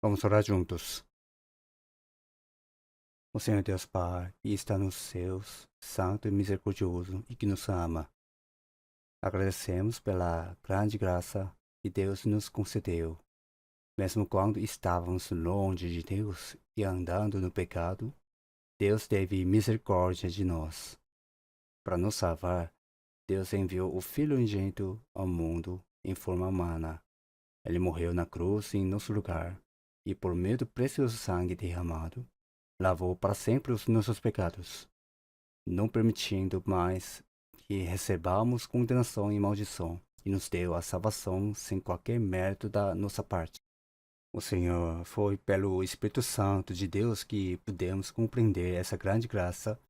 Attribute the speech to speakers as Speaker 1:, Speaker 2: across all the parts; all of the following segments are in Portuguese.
Speaker 1: Vamos orar juntos. O Senhor Deus Pai, que está nos céus, santo e misericordioso e que nos ama. Agradecemos pela grande graça que Deus nos concedeu. Mesmo quando estávamos longe de Deus e andando no pecado, Deus teve misericórdia de nós. Para nos salvar, Deus enviou o Filho unigênito ao mundo em forma humana. Ele morreu na cruz em nosso lugar e, por meio do precioso sangue derramado, lavou para sempre os nossos pecados, não permitindo mais que recebamos condenação e maldição, e nos deu a salvação sem qualquer mérito da nossa parte. O Senhor, foi pelo Espírito Santo de Deus que pudemos compreender essa grande graça.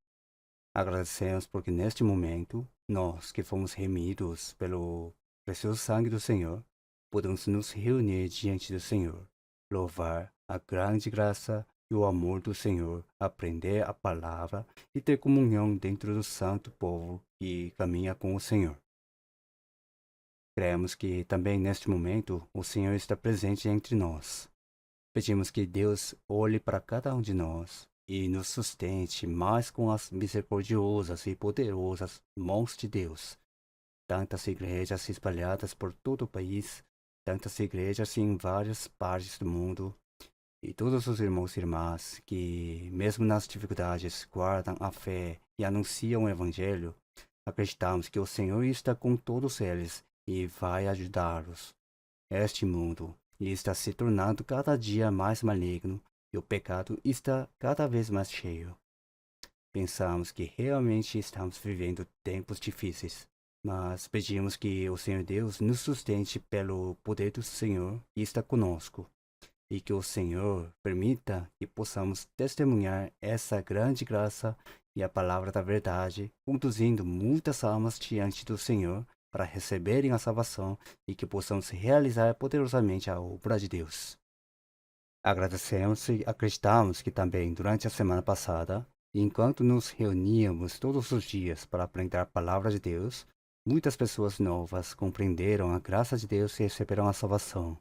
Speaker 1: Agradecemos porque neste momento, nós que fomos remidos pelo precioso sangue do Senhor, podemos nos reunir diante do Senhor, louvar a grande graça e o amor do Senhor, aprender a palavra e ter comunhão dentro do santo povo que caminha com o Senhor. Cremos que também neste momento o Senhor está presente entre nós. Pedimos que Deus olhe para cada um de nós e nos sustente mais com as misericordiosas e poderosas mãos de Deus. Tantas igrejas espalhadas por todo o país, tantas igrejas em várias partes do mundo, e todos os irmãos e irmãs que, mesmo nas dificuldades, guardam a fé e anunciam o Evangelho, acreditamos que o Senhor está com todos eles e vai ajudá-los. Este mundo está se tornando cada dia mais maligno e o pecado está cada vez mais cheio. Pensamos que realmente estamos vivendo tempos difíceis, mas pedimos que o Senhor Deus nos sustente pelo poder do Senhor que está conosco, e que o Senhor permita que possamos testemunhar essa grande graça e a palavra da verdade, conduzindo muitas almas diante do Senhor para receberem a salvação e que possamos realizar poderosamente a obra de Deus. Agradecemos e acreditamos que também durante a semana passada, enquanto nos reuníamos todos os dias para aprender a palavra de Deus, muitas pessoas novas compreenderam a graça de Deus e receberam a salvação.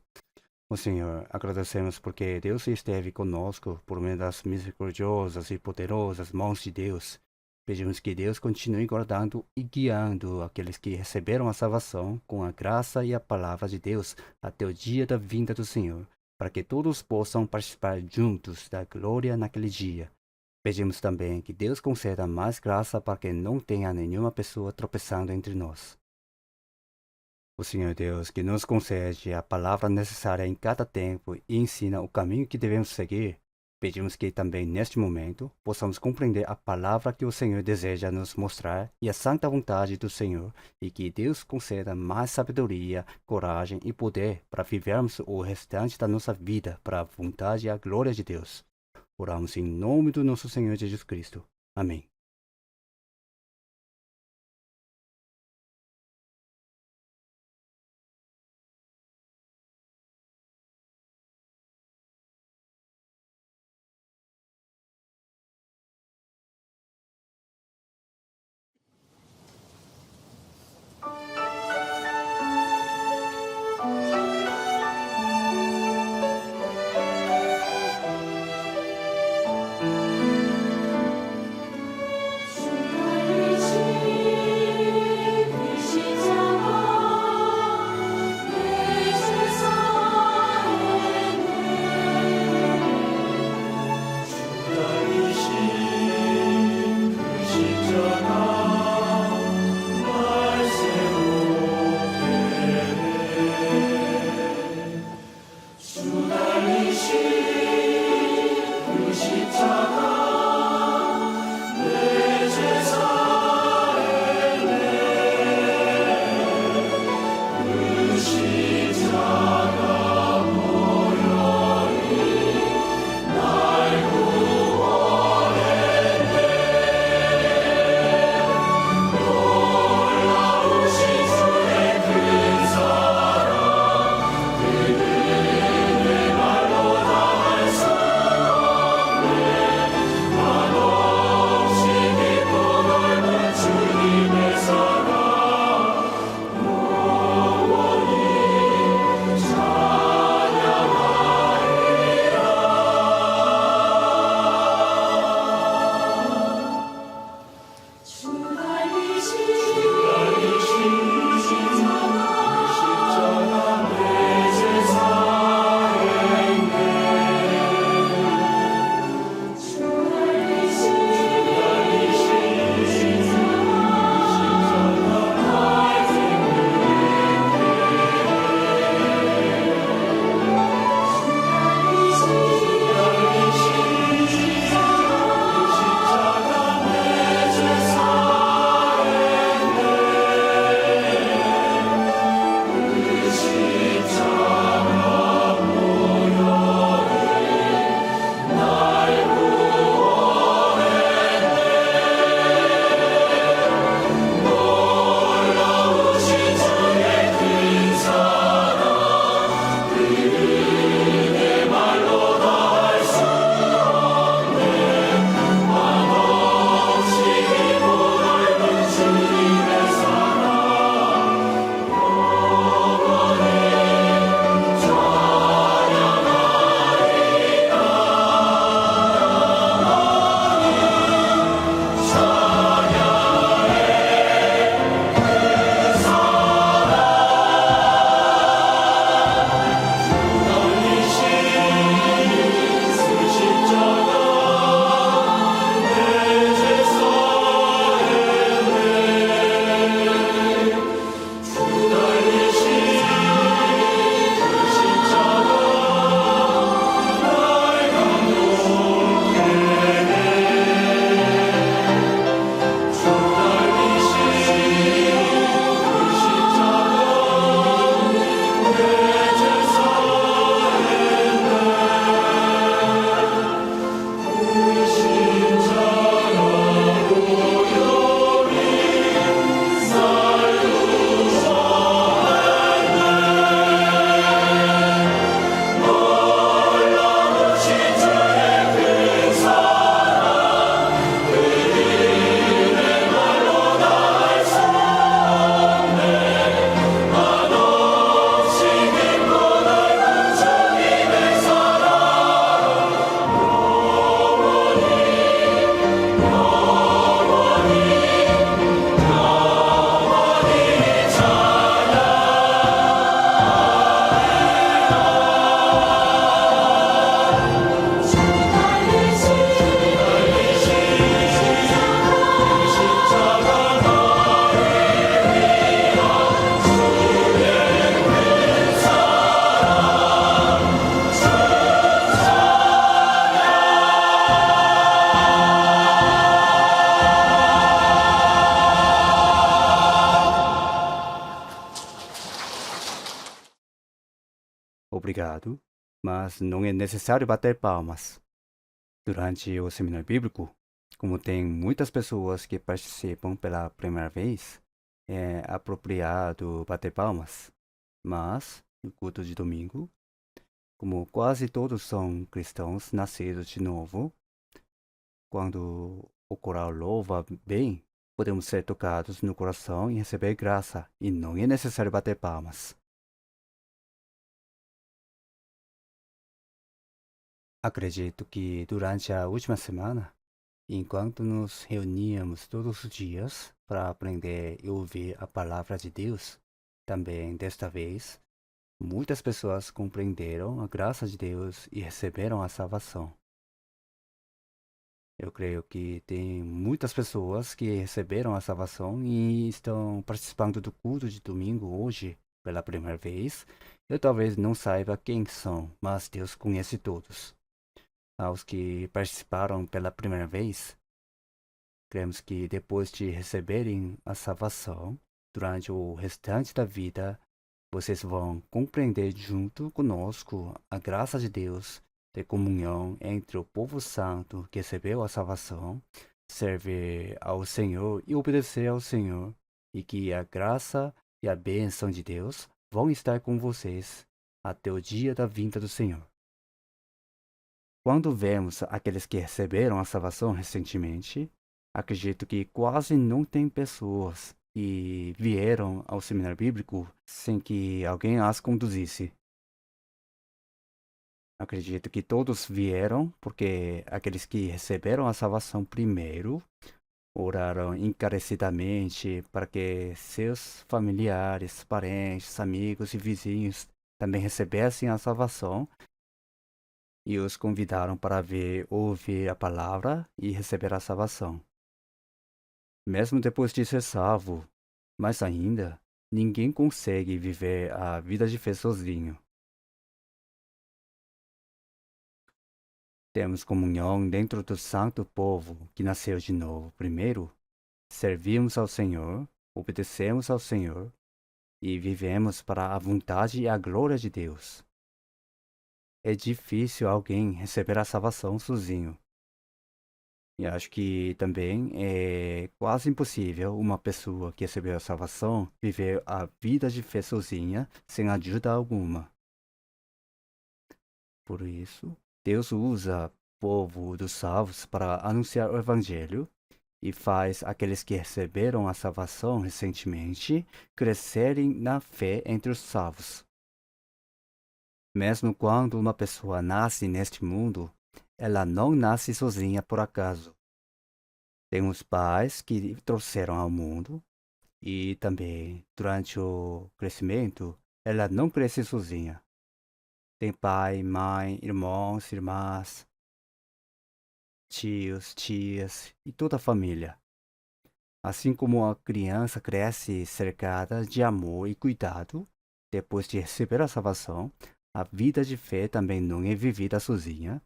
Speaker 1: O Senhor, agradecemos porque Deus esteve conosco por meio das misericordiosas e poderosas mãos de Deus. Pedimos que Deus continue guardando e guiando aqueles que receberam a salvação com a graça e a palavra de Deus até o dia da vinda do Senhor, para que todos possam participar juntos da glória naquele dia. Pedimos também que Deus conceda mais graça para que não tenha nenhuma pessoa tropeçando entre nós. O Senhor Deus, que nos concede a palavra necessária em cada tempo e ensina o caminho que devemos seguir, pedimos que também neste momento possamos compreender a palavra que o Senhor deseja nos mostrar e a santa vontade do Senhor, e que Deus conceda mais sabedoria, coragem e poder para vivermos o restante da nossa vida para a vontade e a glória de Deus. Oramos em nome do nosso Senhor Jesus Cristo. Amém. mas não é necessário bater palmas. Durante o seminário bíblico, como tem muitas pessoas que participam pela primeira vez, é apropriado bater palmas. Mas, no culto de domingo, como quase todos são cristãos nascidos de novo, quando o coral louva bem, podemos ser tocados no coração e receber graça, e não é necessário bater palmas. Acredito que durante a última semana, enquanto nos reuníamos todos os dias para aprender e ouvir a palavra de Deus, também desta vez, muitas pessoas compreenderam a graça de Deus e receberam a salvação. Eu creio que tem muitas pessoas que receberam a salvação e estão participando do culto de domingo hoje pela primeira vez. Eu talvez não saiba quem são, mas Deus conhece todos. Aos que participaram pela primeira vez, cremos que depois de receberem a salvação, durante o restante da vida, vocês vão compreender junto conosco a graça de Deus de comunhão entre o povo santo que recebeu a salvação, servir ao Senhor e obedecer ao Senhor, e que a graça e a bênção de Deus vão estar com vocês até o dia da vinda do Senhor. Quando vemos aqueles que receberam a salvação recentemente, acredito que quase não tem pessoas que vieram ao seminário bíblico sem que alguém as conduzisse. Acredito que todos vieram porque aqueles que receberam a salvação primeiro oraram encarecidamente para que seus familiares, parentes, amigos e vizinhos também recebessem a salvação e os convidaram para ver, ouvir a palavra e receber a salvação. Mesmo depois de ser salvo, mais ainda, ninguém consegue viver a vida de fé sozinho. Temos comunhão dentro do santo povo que nasceu de novo. Primeiro, servimos ao Senhor, obedecemos ao Senhor e vivemos para a vontade e a glória de Deus. É difícil alguém receber a salvação sozinho. E acho que também é quase impossível uma pessoa que recebeu a salvação viver a vida de fé sozinha, sem ajuda alguma. Por isso, Deus usa o povo dos salvos para anunciar o Evangelho e faz aqueles que receberam a salvação recentemente crescerem na fé entre os salvos. Mesmo quando uma pessoa nasce neste mundo, ela não nasce sozinha por acaso. Tem os pais que trouxeram ao mundo e também, durante o crescimento, ela não cresce sozinha. Tem pai, mãe, irmãos, irmãs, tios, tias e toda a família. Assim como a criança cresce cercada de amor e cuidado, depois de receber a salvação, a vida de fé também não é vivida sozinha.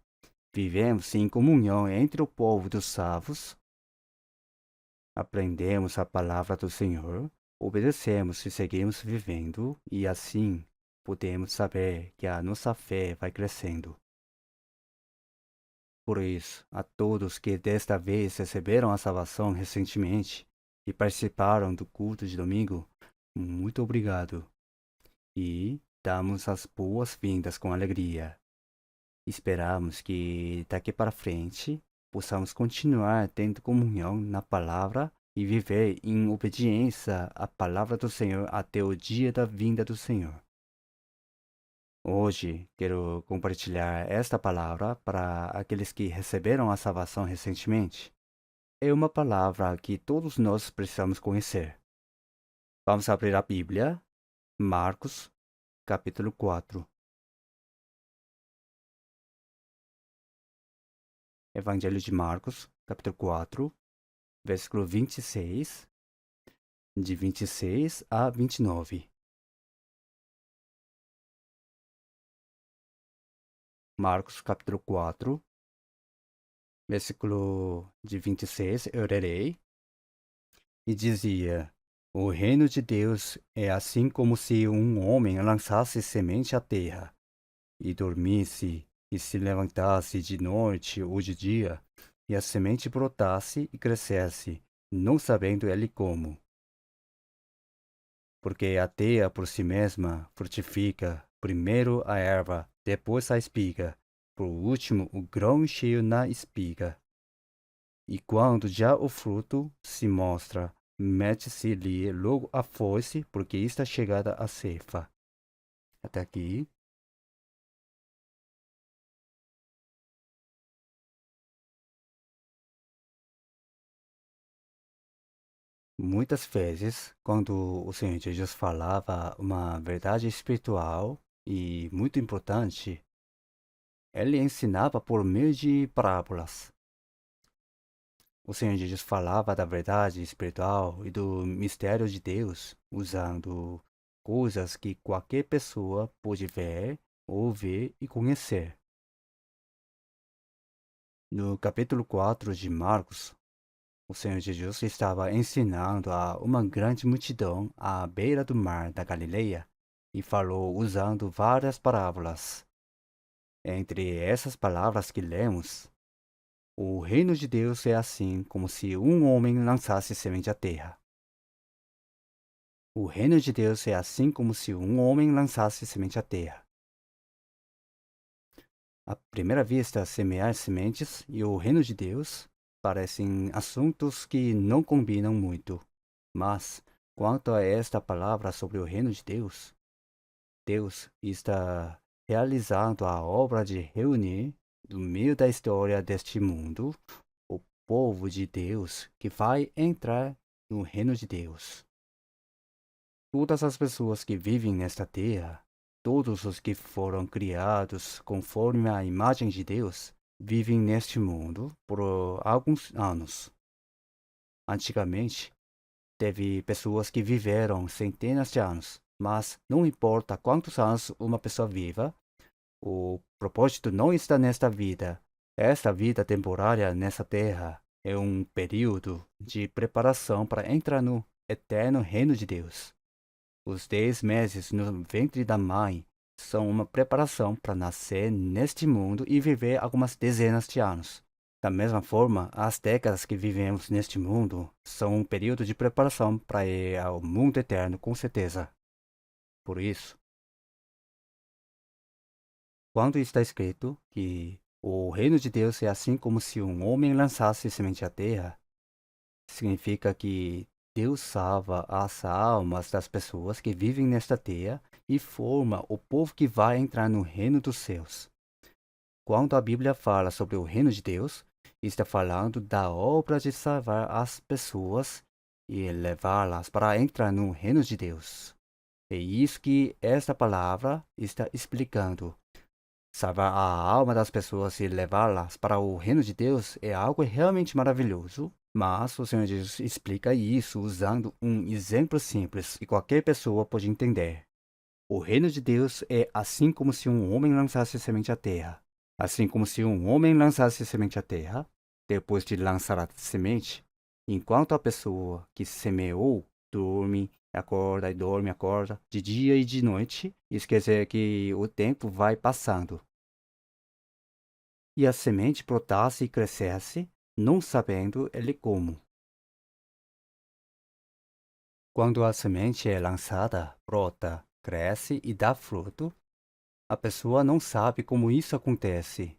Speaker 1: Vivemos em comunhão entre o povo dos salvos. Aprendemos a palavra do Senhor, obedecemos e seguimos vivendo, e assim podemos saber que a nossa fé vai crescendo. Por isso, a todos que desta vez receberam a salvação recentemente e participaram do culto de domingo, muito obrigado. E damos as boas-vindas com alegria. Esperamos que daqui para frente possamos continuar tendo comunhão na palavra e viver em obediência à palavra do Senhor até o dia da vinda do Senhor. Hoje quero compartilhar esta palavra para aqueles que receberam a salvação recentemente. É uma palavra que todos nós precisamos conhecer. Vamos abrir a Bíblia, Marcos, capítulo 4. Evangelho de Marcos, capítulo 4, versículo 26, de 26 a 29. Marcos, capítulo 4, versículo de 26, eu lerei. E dizia: O reino de Deus é assim como se um homem lançasse semente à terra. e dormisse, e se levantasse de noite ou de dia, e a semente brotasse e crescesse, não sabendo ele como. Porque a teia por si mesma frutifica, primeiro a erva, depois a espiga, por último o grão cheio na espiga. E quando já o fruto se mostra, mete-se-lhe logo a foice, porque está chegada a ceifa. Até aqui. Muitas vezes, quando o Senhor Jesus falava uma verdade espiritual e muito importante, ele ensinava por meio de parábolas. O Senhor Jesus falava da verdade espiritual e do mistério de Deus, usando coisas que qualquer pessoa pode ver, ouvir e conhecer. No capítulo 4 de Marcos, o Senhor Jesus estava ensinando a uma grande multidão à beira do mar da Galileia e falou usando várias parábolas. Entre essas palavras que lemos, o reino de Deus é assim como se um homem lançasse semente à terra. O reino de Deus é assim como se um homem lançasse semente à terra. À primeira vista, semear sementes e o reino de Deus parecem assuntos que não combinam muito. Mas, quanto a esta palavra sobre o reino de Deus, Deus está realizando a obra de reunir, no meio da história deste mundo, o povo de Deus que vai entrar no reino de Deus. Todas as pessoas que vivem nesta terra, todos os que foram criados conforme a imagem de Deus, vivem neste mundo por alguns anos. Antigamente, teve pessoas que viveram centenas de anos, mas não importa quantos anos uma pessoa viva, o propósito não está nesta vida. Esta vida temporária nessa terra é um período de preparação para entrar no eterno reino de Deus. Os 10 meses no ventre da mãe são uma preparação para nascer neste mundo e viver algumas dezenas de anos. Da mesma forma, as décadas que vivemos neste mundo são um período de preparação para ir ao mundo eterno, com certeza. Por isso, quando está escrito que o reino de Deus é assim como se um homem lançasse semente à terra, significa que Deus salva as almas das pessoas que vivem nesta terra e forma o povo que vai entrar no reino dos céus. Quando a Bíblia fala sobre o reino de Deus, está falando da obra de salvar as pessoas e levá-las para entrar no reino de Deus. É isso que esta palavra está explicando. Salvar a alma das pessoas e levá-las para o reino de Deus é algo realmente maravilhoso, mas o Senhor Jesus explica isso usando um exemplo simples que qualquer pessoa pode entender. O reino de Deus é assim como se um homem lançasse semente à terra. Assim como se um homem lançasse semente à terra, depois de lançar a semente, enquanto a pessoa que semeou dorme, acorda e dorme, acorda, de dia e de noite, esquecer que o tempo vai passando. E a semente brotasse e crescesse, não sabendo ele como. Quando a semente é lançada, brota, cresce e dá fruto, a pessoa não sabe como isso acontece.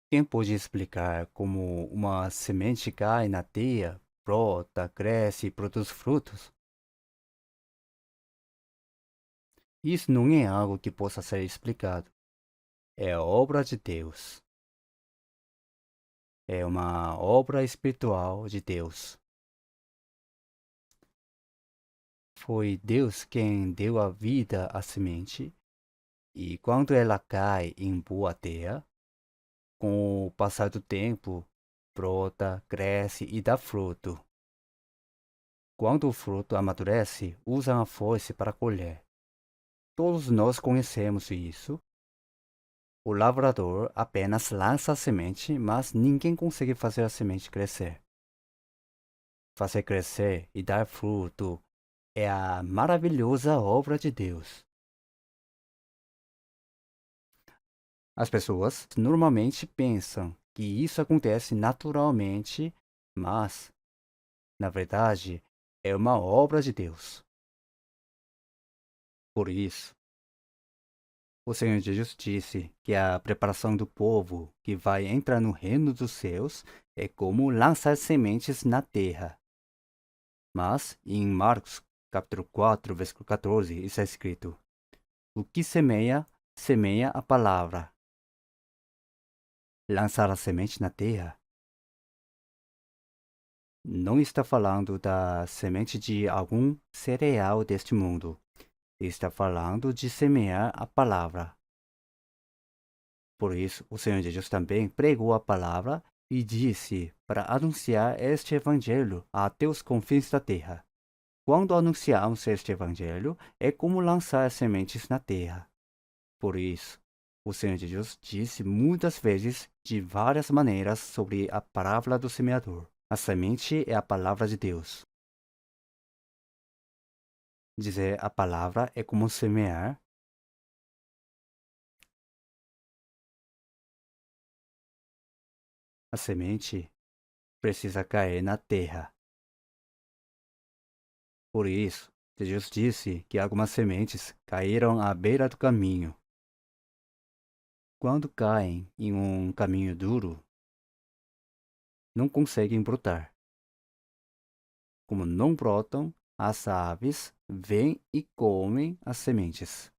Speaker 1: Quem pode explicar como uma semente cai na teia, brota, cresce e produz frutos? Isso não é algo que possa ser explicado. É obra de Deus. É uma obra espiritual de Deus. Foi Deus quem deu a vida à semente, e quando ela cai em boa terra, com o passar do tempo, brota, cresce e dá fruto. Quando o fruto amadurece, usam a foice para colher. Todos nós conhecemos isso. O lavrador apenas lança a semente, mas ninguém consegue fazer a semente crescer. Fazer crescer e dar fruto é a maravilhosa obra de Deus. As pessoas normalmente pensam que isso acontece naturalmente, mas, na verdade, é uma obra de Deus. Por isso, o Senhor Jesus disse que a preparação do povo que vai entrar no reino dos céus é como lançar sementes na terra. Mas, em Marcos capítulo 4, versículo 14, está escrito: o que semeia, semeia a palavra. Lançar a semente na terra não está falando da semente de algum cereal deste mundo. Está falando de semear a palavra. Por isso, o Senhor Jesus também pregou a palavra e disse para anunciar este evangelho até os confins da terra. Quando anunciamos este evangelho, é como lançar sementes na terra. Por isso, o Senhor Jesus disse muitas vezes, de várias maneiras, sobre a parábola do semeador. A semente é a palavra de Deus. Dizer a palavra é como semear. A semente precisa cair na terra. Por isso, Jesus disse que algumas sementes caíram à beira do caminho. Quando caem em um caminho duro, não conseguem brotar. Como não brotam, as aves vêm e comem as sementes.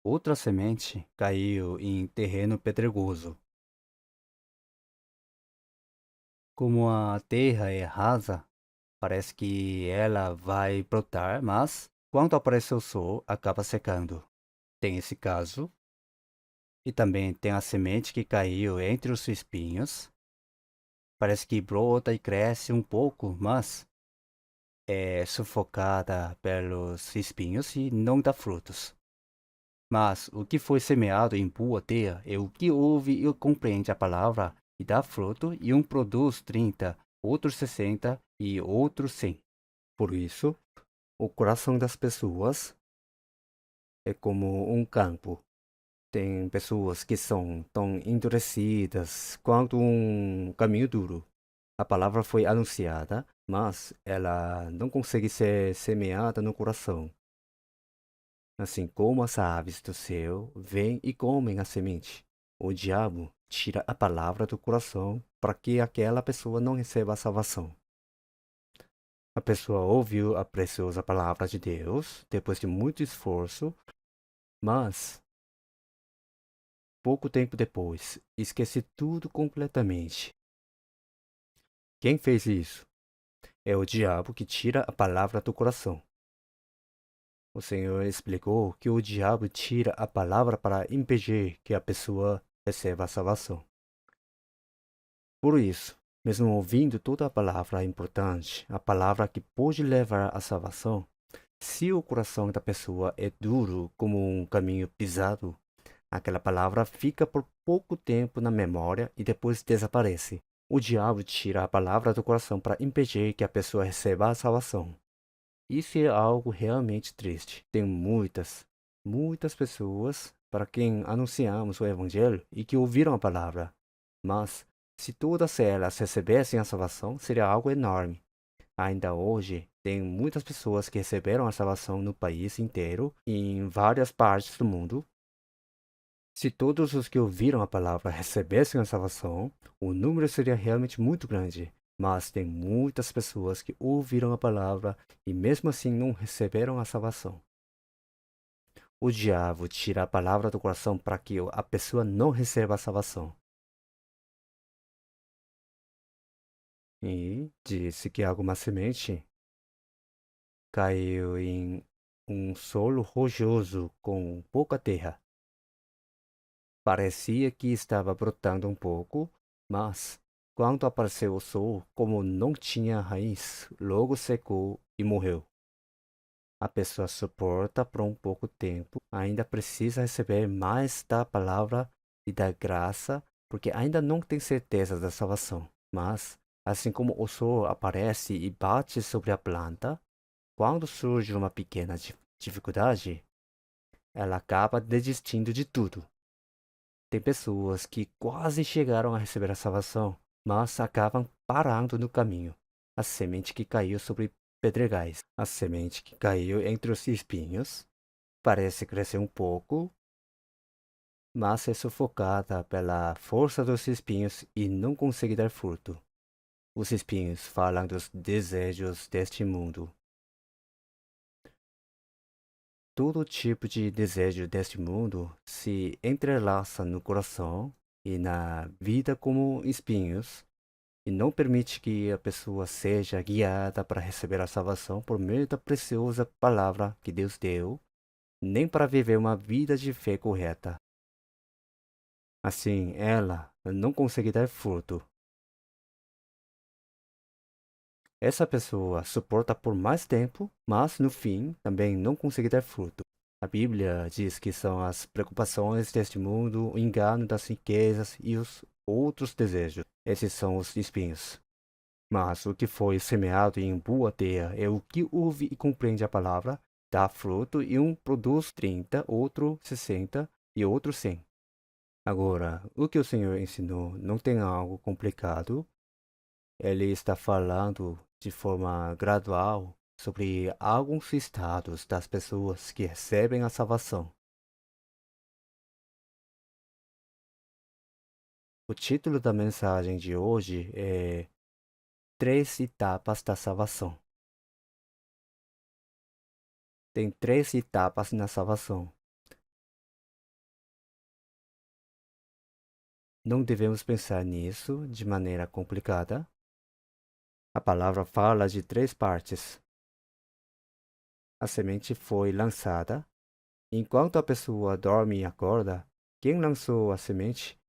Speaker 1: Outra semente caiu em terreno pedregoso. Como a terra é rasa, parece que ela vai brotar, mas quando aparece o sol, acaba secando. Tem esse caso. E também tem a semente que caiu entre os espinhos. Parece que brota e cresce um pouco, mas é sufocada pelos espinhos e não dá frutos. Mas o que foi semeado em boa terra é o que ouve e compreende a palavra e dá fruto, e um produz 30, outro 60 e outro 100. Por isso, o coração das pessoas é como um campo. Tem pessoas que são tão endurecidas quanto um caminho duro. A palavra foi anunciada, mas ela não consegue ser semeada no coração. Assim como as aves do céu vêm e comem a semente, o diabo tira a palavra do coração para que aquela pessoa não receba a salvação. A pessoa ouviu a preciosa palavra de Deus depois de muito esforço, mas pouco tempo depois esquece tudo completamente. Quem fez isso? É o diabo que tira a palavra do coração. O Senhor explicou que o diabo tira a palavra para impedir que a pessoa receba a salvação. Por isso, mesmo ouvindo toda a palavra importante, a palavra que pode levar à salvação, se o coração da pessoa é duro como um caminho pisado, aquela palavra fica por pouco tempo na memória e depois desaparece. O diabo tira a palavra do coração para impedir que a pessoa receba a salvação. Isso é algo realmente triste. Tem muitas pessoas para quem anunciamos o Evangelho e que ouviram a palavra. Mas, se todas elas recebessem a salvação, seria algo enorme. Ainda hoje, tem muitas pessoas que receberam a salvação no país inteiro e em várias partes do mundo. Se todos os que ouviram a palavra recebessem a salvação, o número seria realmente muito grande. Mas tem muitas pessoas que ouviram a palavra e mesmo assim não receberam a salvação. O diabo tira a palavra do coração para que a pessoa não receba a salvação. E disse que alguma semente caiu em um solo rochoso com pouca terra. Parecia que estava brotando um pouco, mas quando apareceu o sol, como não tinha raiz, logo secou e morreu. A pessoa suporta por um pouco tempo, ainda precisa receber mais da palavra e da graça, porque ainda não tem certeza da salvação. Mas Assim como o sol aparece e bate sobre a planta, quando surge uma pequena dificuldade, ela acaba desistindo de tudo. Tem pessoas que quase chegaram a receber a salvação, mas acabam parando no caminho. A semente que caiu sobre pedregais, a semente que caiu entre os espinhos, parece crescer um pouco, mas é sufocada pela força dos espinhos e não consegue dar fruto. Os espinhos falam dos desejos deste mundo. Todo tipo de desejo deste mundo se entrelaça no coração e na vida como espinhos e não permite que a pessoa seja guiada para receber a salvação por meio da preciosa palavra que Deus deu, nem para viver uma vida de fé correta. Assim, ela não consegue dar fruto. Essa pessoa suporta por mais tempo, mas no fim também não consegue dar fruto. A Bíblia diz que são as preocupações deste mundo, o engano das riquezas e os outros desejos. Esses são os espinhos. Mas o que foi semeado em boa terra é o que ouve e compreende a palavra, dá fruto e um produz 30, outro 60 e outro 100. Agora, o que o Senhor ensinou não tem algo complicado. Ele está falando de forma gradual sobre alguns estados das pessoas que recebem a salvação. O título da mensagem de hoje é Três Etapas da Salvação. Tem três etapas na salvação. Não devemos pensar nisso de maneira complicada. A palavra fala de três partes. A semente foi lançada. Enquanto a pessoa dorme e acorda, quem lançou a semente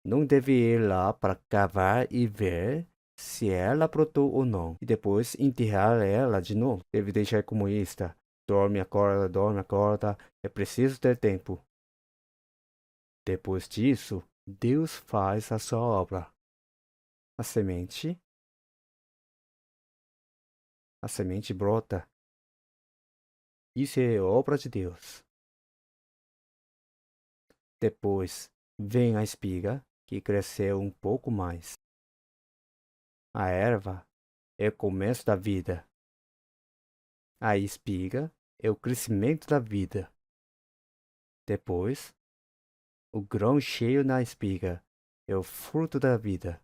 Speaker 1: não deve ir lá para cavar e ver se ela brotou ou não, e depois enterrar ela de novo. Deve deixar como está. Dorme, acorda. É preciso ter tempo. Depois disso, Deus faz a sua obra. A semente, a semente brota. Isso é obra de Deus. Depois vem a espiga, que cresceu um pouco mais. A erva é o começo da vida. A espiga é o crescimento da vida. Depois, o grão cheio na espiga é o fruto da vida.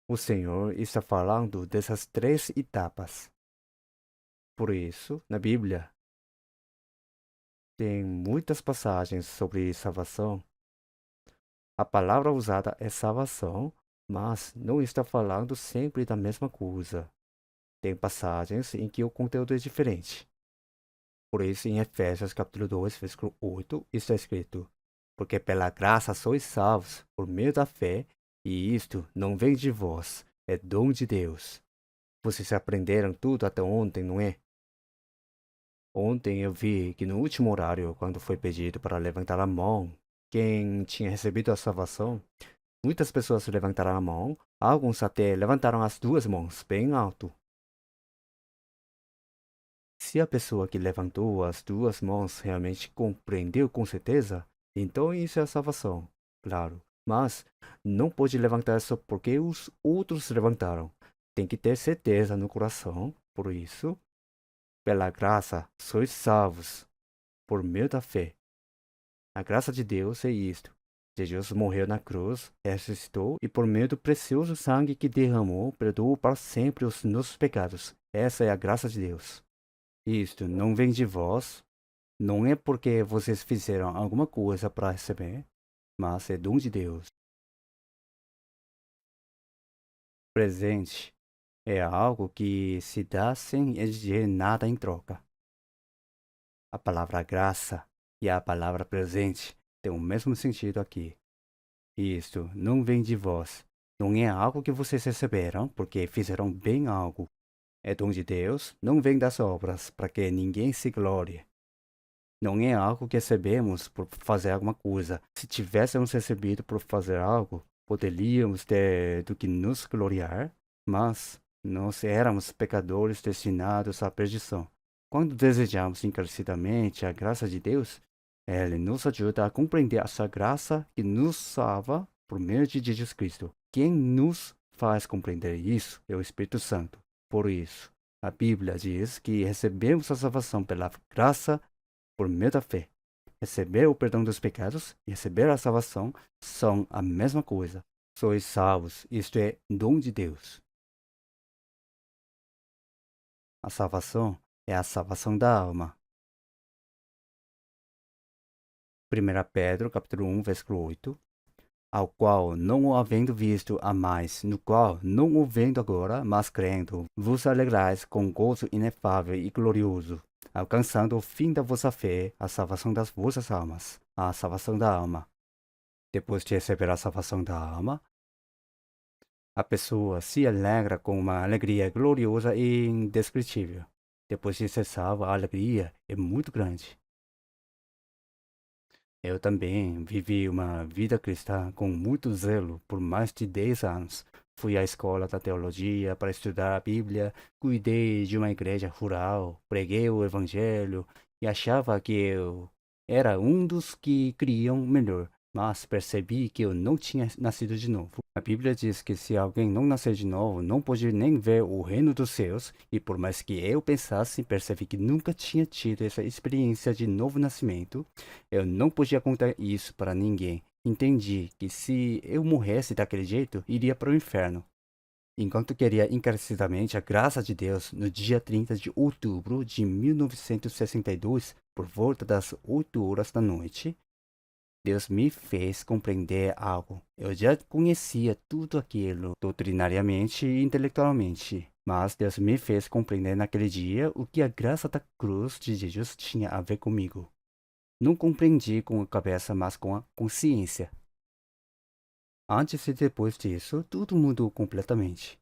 Speaker 1: O Senhor está falando dessas três etapas. Por isso, na Bíblia, tem muitas passagens sobre salvação. A palavra usada é salvação, mas não está falando sempre da mesma coisa. Tem passagens em que o conteúdo é diferente. Por isso, em Efésios capítulo 2, versículo 8, está escrito: Porque pela graça sois salvos por meio da fé, e isto não vem de vós, é dom de Deus. Vocês aprenderam tudo até ontem, não é? Ontem eu vi que no último horário, quando foi pedido para levantar a mão, quem tinha recebido a salvação, muitas pessoas levantaram a mão, alguns até levantaram as duas mãos bem alto. Se a pessoa que levantou as duas mãos realmente compreendeu com certeza, então isso é a salvação, claro. Mas não pode levantar só porque os outros levantaram. Tem que ter certeza no coração. Por isso, pela graça, sois salvos por meio da fé. A graça de Deus é isto. Jesus morreu na cruz, ressuscitou e por meio do precioso sangue que derramou, perdoou para sempre os nossos pecados. Essa é a graça de Deus. Isto não vem de vós, não é porque vocês fizeram alguma coisa para receber, mas é dom de Deus. Presente é algo que se dá sem exigir nada em troca. A palavra graça e a palavra presente têm o mesmo sentido aqui. Isto não vem de vós, não é algo que vocês receberam porque fizeram bem algo. É dom de Deus, não vem das obras, para que ninguém se glorie. Não é algo que recebemos por fazer alguma coisa. Se tivéssemos recebido por fazer algo, Poderíamos ter do que nos gloriar, mas nós éramos pecadores destinados à perdição. Quando desejamos encarecidamente a graça de Deus, Ele nos ajuda a compreender a sua graça que nos salva por meio de Jesus Cristo. Quem nos faz compreender isso é o Espírito Santo. Por isso, a Bíblia diz que recebemos a salvação pela graça por meio da fé. Receber o perdão dos pecados e receber a salvação são a mesma coisa. Sois salvos, isto é, dom de Deus. A salvação é a salvação da alma. 1 Pedro, capítulo 1, versículo 8. Ao qual, não o havendo visto, amais, no qual, não o vendo agora, mas crendo, vos alegrais com gozo inefável e glorioso, alcançando o fim da vossa fé, a salvação das vossas almas, a salvação da alma. Depois de receber a salvação da alma, a pessoa se alegra com uma alegria gloriosa e indescritível. Depois de ser salva, a alegria é muito grande. Eu também vivi uma vida cristã com muito zelo por mais de 10 anos. Fui à escola da teologia para estudar a Bíblia, cuidei de uma igreja rural, preguei o evangelho e achava que eu era um dos que criam melhor, mas percebi que eu não tinha nascido de novo. A Bíblia diz que se alguém não nascer de novo, não pode nem ver o reino dos céus, e por mais que eu pensasse, percebi que nunca tinha tido essa experiência de novo nascimento. Eu não podia contar isso para ninguém. Entendi que se eu morresse daquele jeito, iria para o inferno. Enquanto queria encarecidamente a graça de Deus, no dia 30 de outubro de 1962, por volta das 8 horas da noite, Deus me fez compreender algo. Eu já conhecia tudo aquilo, doutrinariamente e intelectualmente. Mas Deus me fez compreender naquele dia o que a graça da cruz de Jesus tinha a ver comigo. Não compreendi com a cabeça, mas com a consciência. Antes e depois disso, tudo mudou completamente.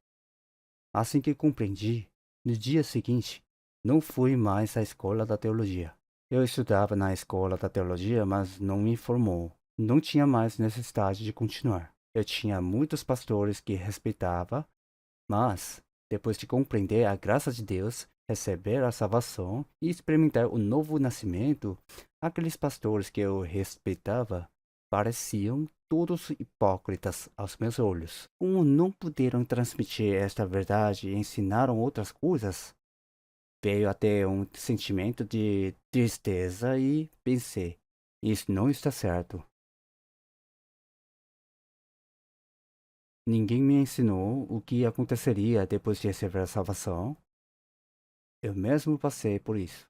Speaker 1: Assim que compreendi, no dia seguinte, não fui mais à escola da teologia. Eu estudava na escola da teologia, mas não me formou. Não tinha mais necessidade de continuar. Eu tinha muitos pastores que respeitava, mas, depois de compreender a graça de Deus, receber a salvação e experimentar o novo nascimento, aqueles pastores que eu respeitava pareciam todos hipócritas aos meus olhos. Como não puderam transmitir esta verdade e ensinaram outras coisas, veio até um sentimento de tristeza e pensei, isso não está certo. Ninguém me ensinou o que aconteceria depois de receber a salvação. Eu mesmo passei por isso.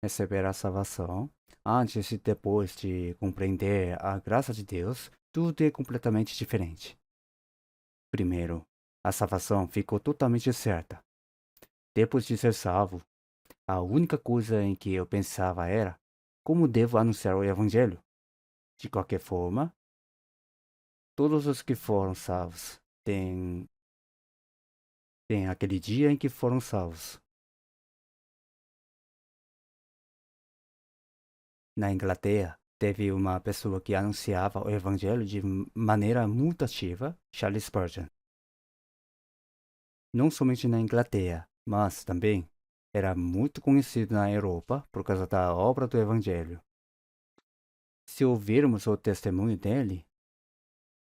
Speaker 1: Receber a salvação, antes e depois de compreender a graça de Deus, tudo é completamente diferente. Primeiro, a salvação ficou totalmente certa. Depois de ser salvo, a única coisa em que eu pensava era como devo anunciar o Evangelho. De qualquer forma, todos os que foram salvos têm aquele dia em que foram salvos. Na Inglaterra, teve uma pessoa que anunciava o Evangelho de maneira muito ativa, Charles Spurgeon. Não somente na Inglaterra, mas também era muito conhecido na Europa por causa da obra do Evangelho. Se ouvirmos o testemunho dele,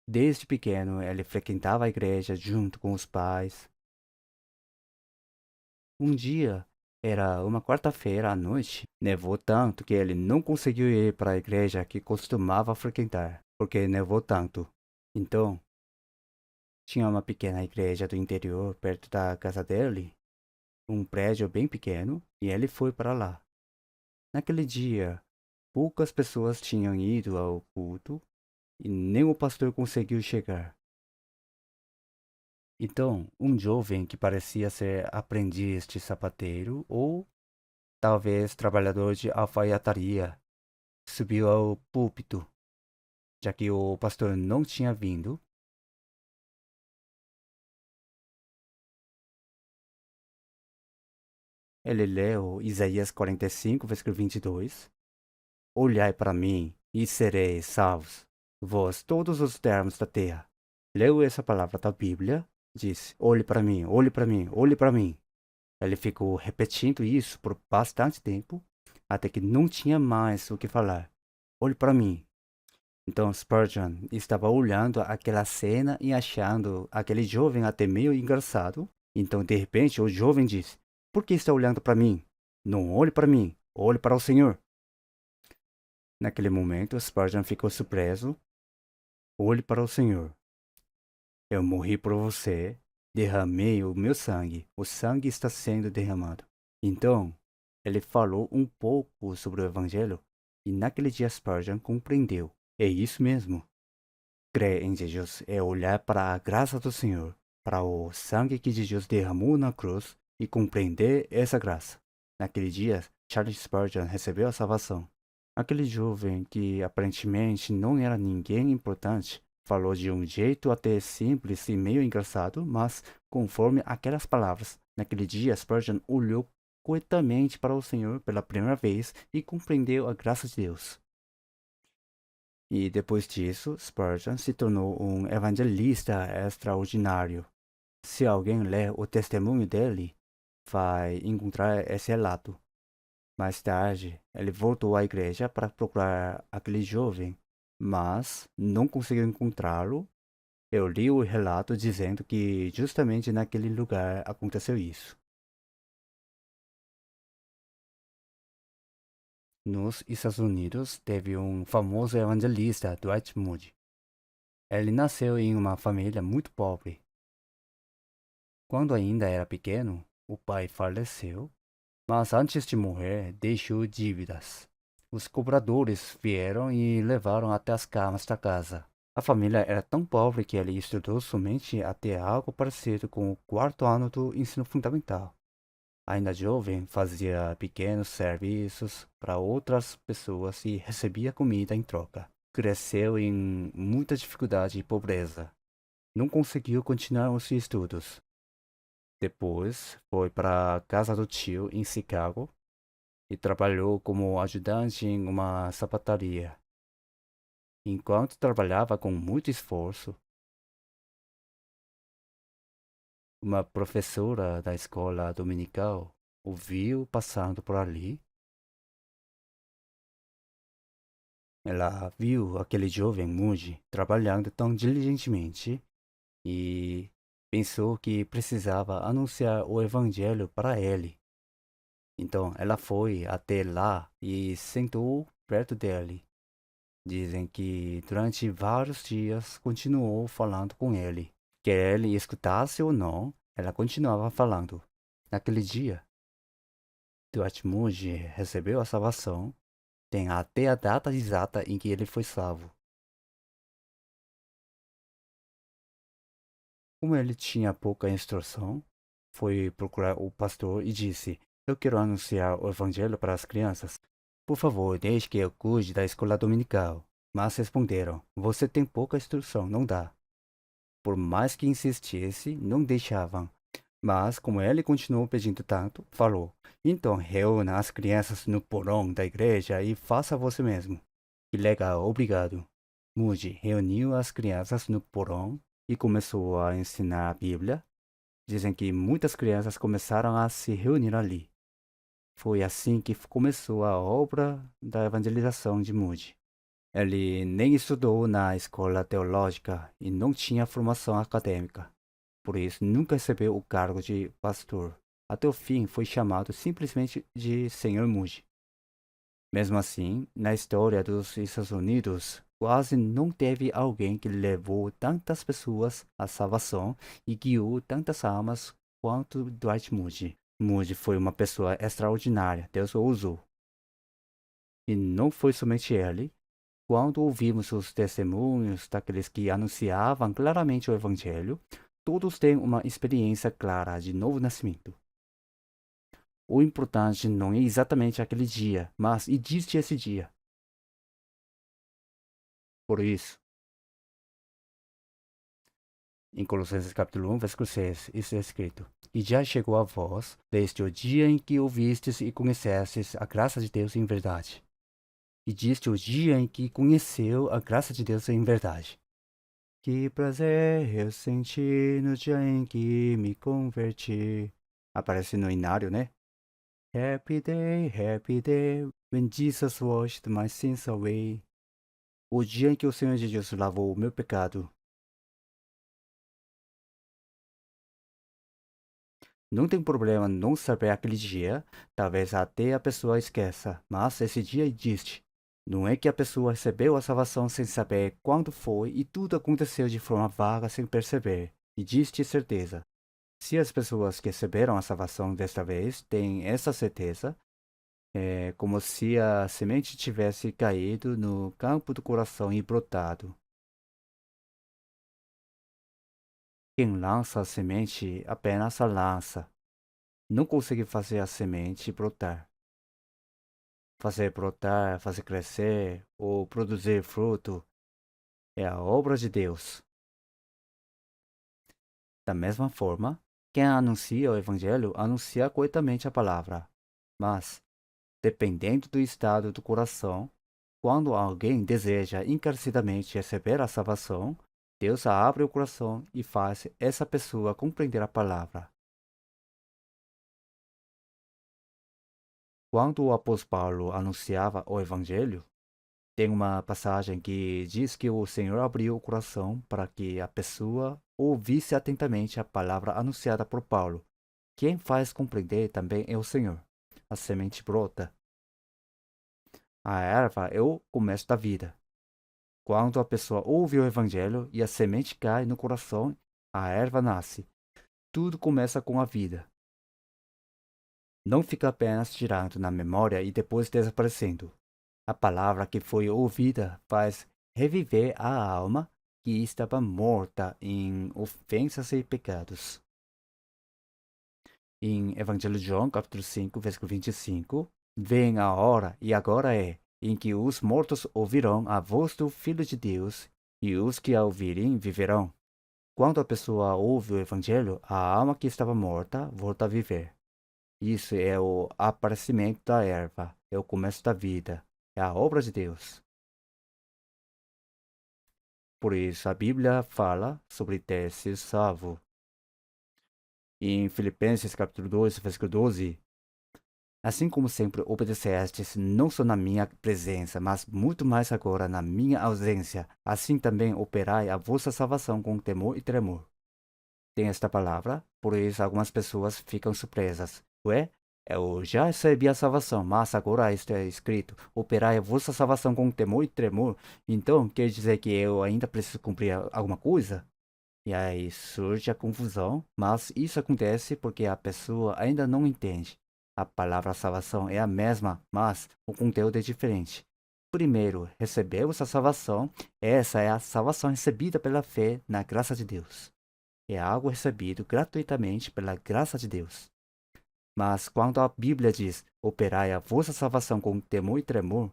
Speaker 1: desde pequeno ele frequentava a igreja junto com os pais. Um dia, era uma quarta-feira à noite, nevou tanto que ele não conseguiu ir para a igreja que costumava frequentar, porque nevou tanto. Então, tinha uma pequena igreja do interior perto da casa dele, um prédio bem pequeno, e ele foi para lá. Naquele dia, poucas pessoas tinham ido ao culto e nem o pastor conseguiu chegar. Então, um jovem que parecia ser aprendiz de sapateiro ou talvez trabalhador de alfaiataria subiu ao púlpito, já que o pastor não tinha vindo. Ele leu Isaías 45, versículo 22. Olhai para mim e sereis salvos, vós todos os termos da terra. Leu essa palavra da Bíblia, disse: olhe para mim, olhe para mim, olhe para mim. Ele ficou repetindo isso por bastante tempo, até que não tinha mais o que falar. Olhe para mim. Então Spurgeon estava olhando aquela cena e achando aquele jovem até meio engraçado. Então, de repente, o jovem disse: por que está olhando para mim? Não olhe para mim, olhe para o Senhor. Naquele momento, Spurgeon ficou surpreso. Olhe para o Senhor. Eu morri por você, derramei o meu sangue, o sangue está sendo derramado. Então, ele falou um pouco sobre o Evangelho, e naquele dia Spurgeon compreendeu. É isso mesmo. Crer em Jesus é olhar para a graça do Senhor, para o sangue que Jesus derramou na cruz e compreender essa graça. Naquele dia, Charles Spurgeon recebeu a salvação. Aquele jovem que aparentemente não era ninguém importante, falou de um jeito até simples e meio engraçado, mas conforme aquelas palavras. Naquele dia, Spurgeon olhou quietamente para o Senhor pela primeira vez e compreendeu a graça de Deus. E depois disso, Spurgeon se tornou um evangelista extraordinário. Se alguém ler o testemunho dele, vai encontrar esse relato. Mais tarde, ele voltou à igreja para procurar aquele jovem, mas não conseguiu encontrá-lo. Eu li o relato dizendo que justamente naquele lugar aconteceu isso. Nos Estados Unidos, teve um famoso evangelista, Dwight Moody. Ele nasceu em uma família muito pobre. Quando ainda era pequeno, o pai faleceu, mas antes de morrer, deixou dívidas. Os cobradores vieram e levaram até as camas da casa. A família era tão pobre que ele estudou somente até algo parecido com o quarto ano do ensino fundamental. Ainda jovem, fazia pequenos serviços para outras pessoas e recebia comida em troca. Cresceu em muita dificuldade e pobreza. Não conseguiu continuar os estudos. Depois foi para a casa do tio em Chicago e trabalhou como ajudante em uma sapataria. Enquanto trabalhava com muito esforço, uma professora da escola dominical o viu passando por ali. Ela viu aquele jovem Moody trabalhando tão diligentemente e pensou que precisava anunciar o evangelho para ele. Então ela foi até lá e sentou perto dele. Dizem que durante vários dias continuou falando com ele. Quer ele escutasse ou não, ela continuava falando. Naquele dia, Dwight Moody recebeu a salvação. Tem até a data exata em que ele foi salvo. Como ele tinha pouca instrução, foi procurar o pastor e disse: eu quero anunciar o evangelho para as crianças. Por favor, deixe que eu cuide da escola dominical. Mas responderam: você tem pouca instrução, não dá. Por mais que insistisse, não deixavam. Mas, como ele continuou pedindo tanto, falou: então reúna as crianças no porão da igreja e faça você mesmo. Que legal, obrigado. Moody reuniu as crianças no porão e começou a ensinar a Bíblia. Dizem que muitas crianças começaram a se reunir ali. Foi assim que começou a obra da evangelização de Moody. Ele nem estudou na escola teológica e não tinha formação acadêmica. Por isso, nunca recebeu o cargo de pastor. Até o fim, foi chamado simplesmente de Sr. Moody. Mesmo assim, na história dos Estados Unidos, quase não teve alguém que levou tantas pessoas à salvação e guiou tantas almas quanto Dwight Moody. Moody foi uma pessoa extraordinária, Deus o usou. E não foi somente ele. Quando ouvimos os testemunhos daqueles que anunciavam claramente o Evangelho, todos têm uma experiência clara de novo nascimento. O importante não é exatamente aquele dia, mas existe esse dia. Por isso, em Colossenses capítulo 1, versículo 6, isso é escrito: e já chegou a vós, desde o dia em que ouvistes e conhecestes a graça de Deus em verdade. E disse o dia em que conheceu a graça de Deus em verdade. Que prazer eu senti no dia em que me converti. Aparece no inário, né? Happy day, when Jesus washed my sins away. O dia em que o Senhor Jesus lavou o meu pecado. Não tem problema não saber aquele dia, talvez até a pessoa esqueça, mas esse dia existe. Não é que a pessoa recebeu a salvação sem saber quando foi e tudo aconteceu de forma vaga sem perceber. Existe certeza. Se as pessoas que receberam a salvação desta vez têm essa certeza, é como se a semente tivesse caído no campo do coração e brotado. Quem lança a semente apenas a lança. Não consegue fazer a semente brotar. Fazer brotar, fazer crescer ou produzir fruto é a obra de Deus. Da mesma forma, quem anuncia o Evangelho anuncia corretamente a palavra. Mas, dependendo do estado do coração, quando alguém deseja encarecidamente receber a salvação, Deus abre o coração e faz essa pessoa compreender a palavra. Quando o apóstolo Paulo anunciava o Evangelho, tem uma passagem que diz que o Senhor abriu o coração para que a pessoa ouvisse atentamente a palavra anunciada por Paulo. Quem faz compreender também é o Senhor. A semente brota. A erva é o começo da vida. Quando a pessoa ouve o Evangelho e a semente cai no coração, a erva nasce. Tudo começa com a vida. Não fica apenas girando na memória e depois desaparecendo. A palavra que foi ouvida faz reviver a alma que estava morta em ofensas e pecados. Em Evangelho de João, capítulo 5, versículo 25, vem a hora, e agora é, em que os mortos ouvirão a voz do Filho de Deus, e os que a ouvirem viverão. Quando a pessoa ouve o Evangelho, a alma que estava morta volta a viver. Isso é o aparecimento da erva, é o começo da vida, é a obra de Deus. Por isso, a Bíblia fala sobre ter sido salvo. Em Filipenses capítulo 2, versículo 12, assim como sempre obedecestes, não só na minha presença, mas muito mais agora na minha ausência, assim também operai a vossa salvação com temor e tremor. Tem esta palavra, por isso algumas pessoas ficam surpresas. Ué, eu já recebi a salvação, mas agora está escrito, operai a vossa salvação com temor e tremor. Então, quer dizer que eu ainda preciso cumprir alguma coisa? E aí surge a confusão, mas isso acontece porque a pessoa ainda não entende. A palavra salvação é a mesma, mas o conteúdo é diferente. Primeiro, recebemos a salvação, essa é a salvação recebida pela fé na graça de Deus. É algo recebido gratuitamente pela graça de Deus. Mas quando a Bíblia diz, operai a vossa salvação com temor e tremor,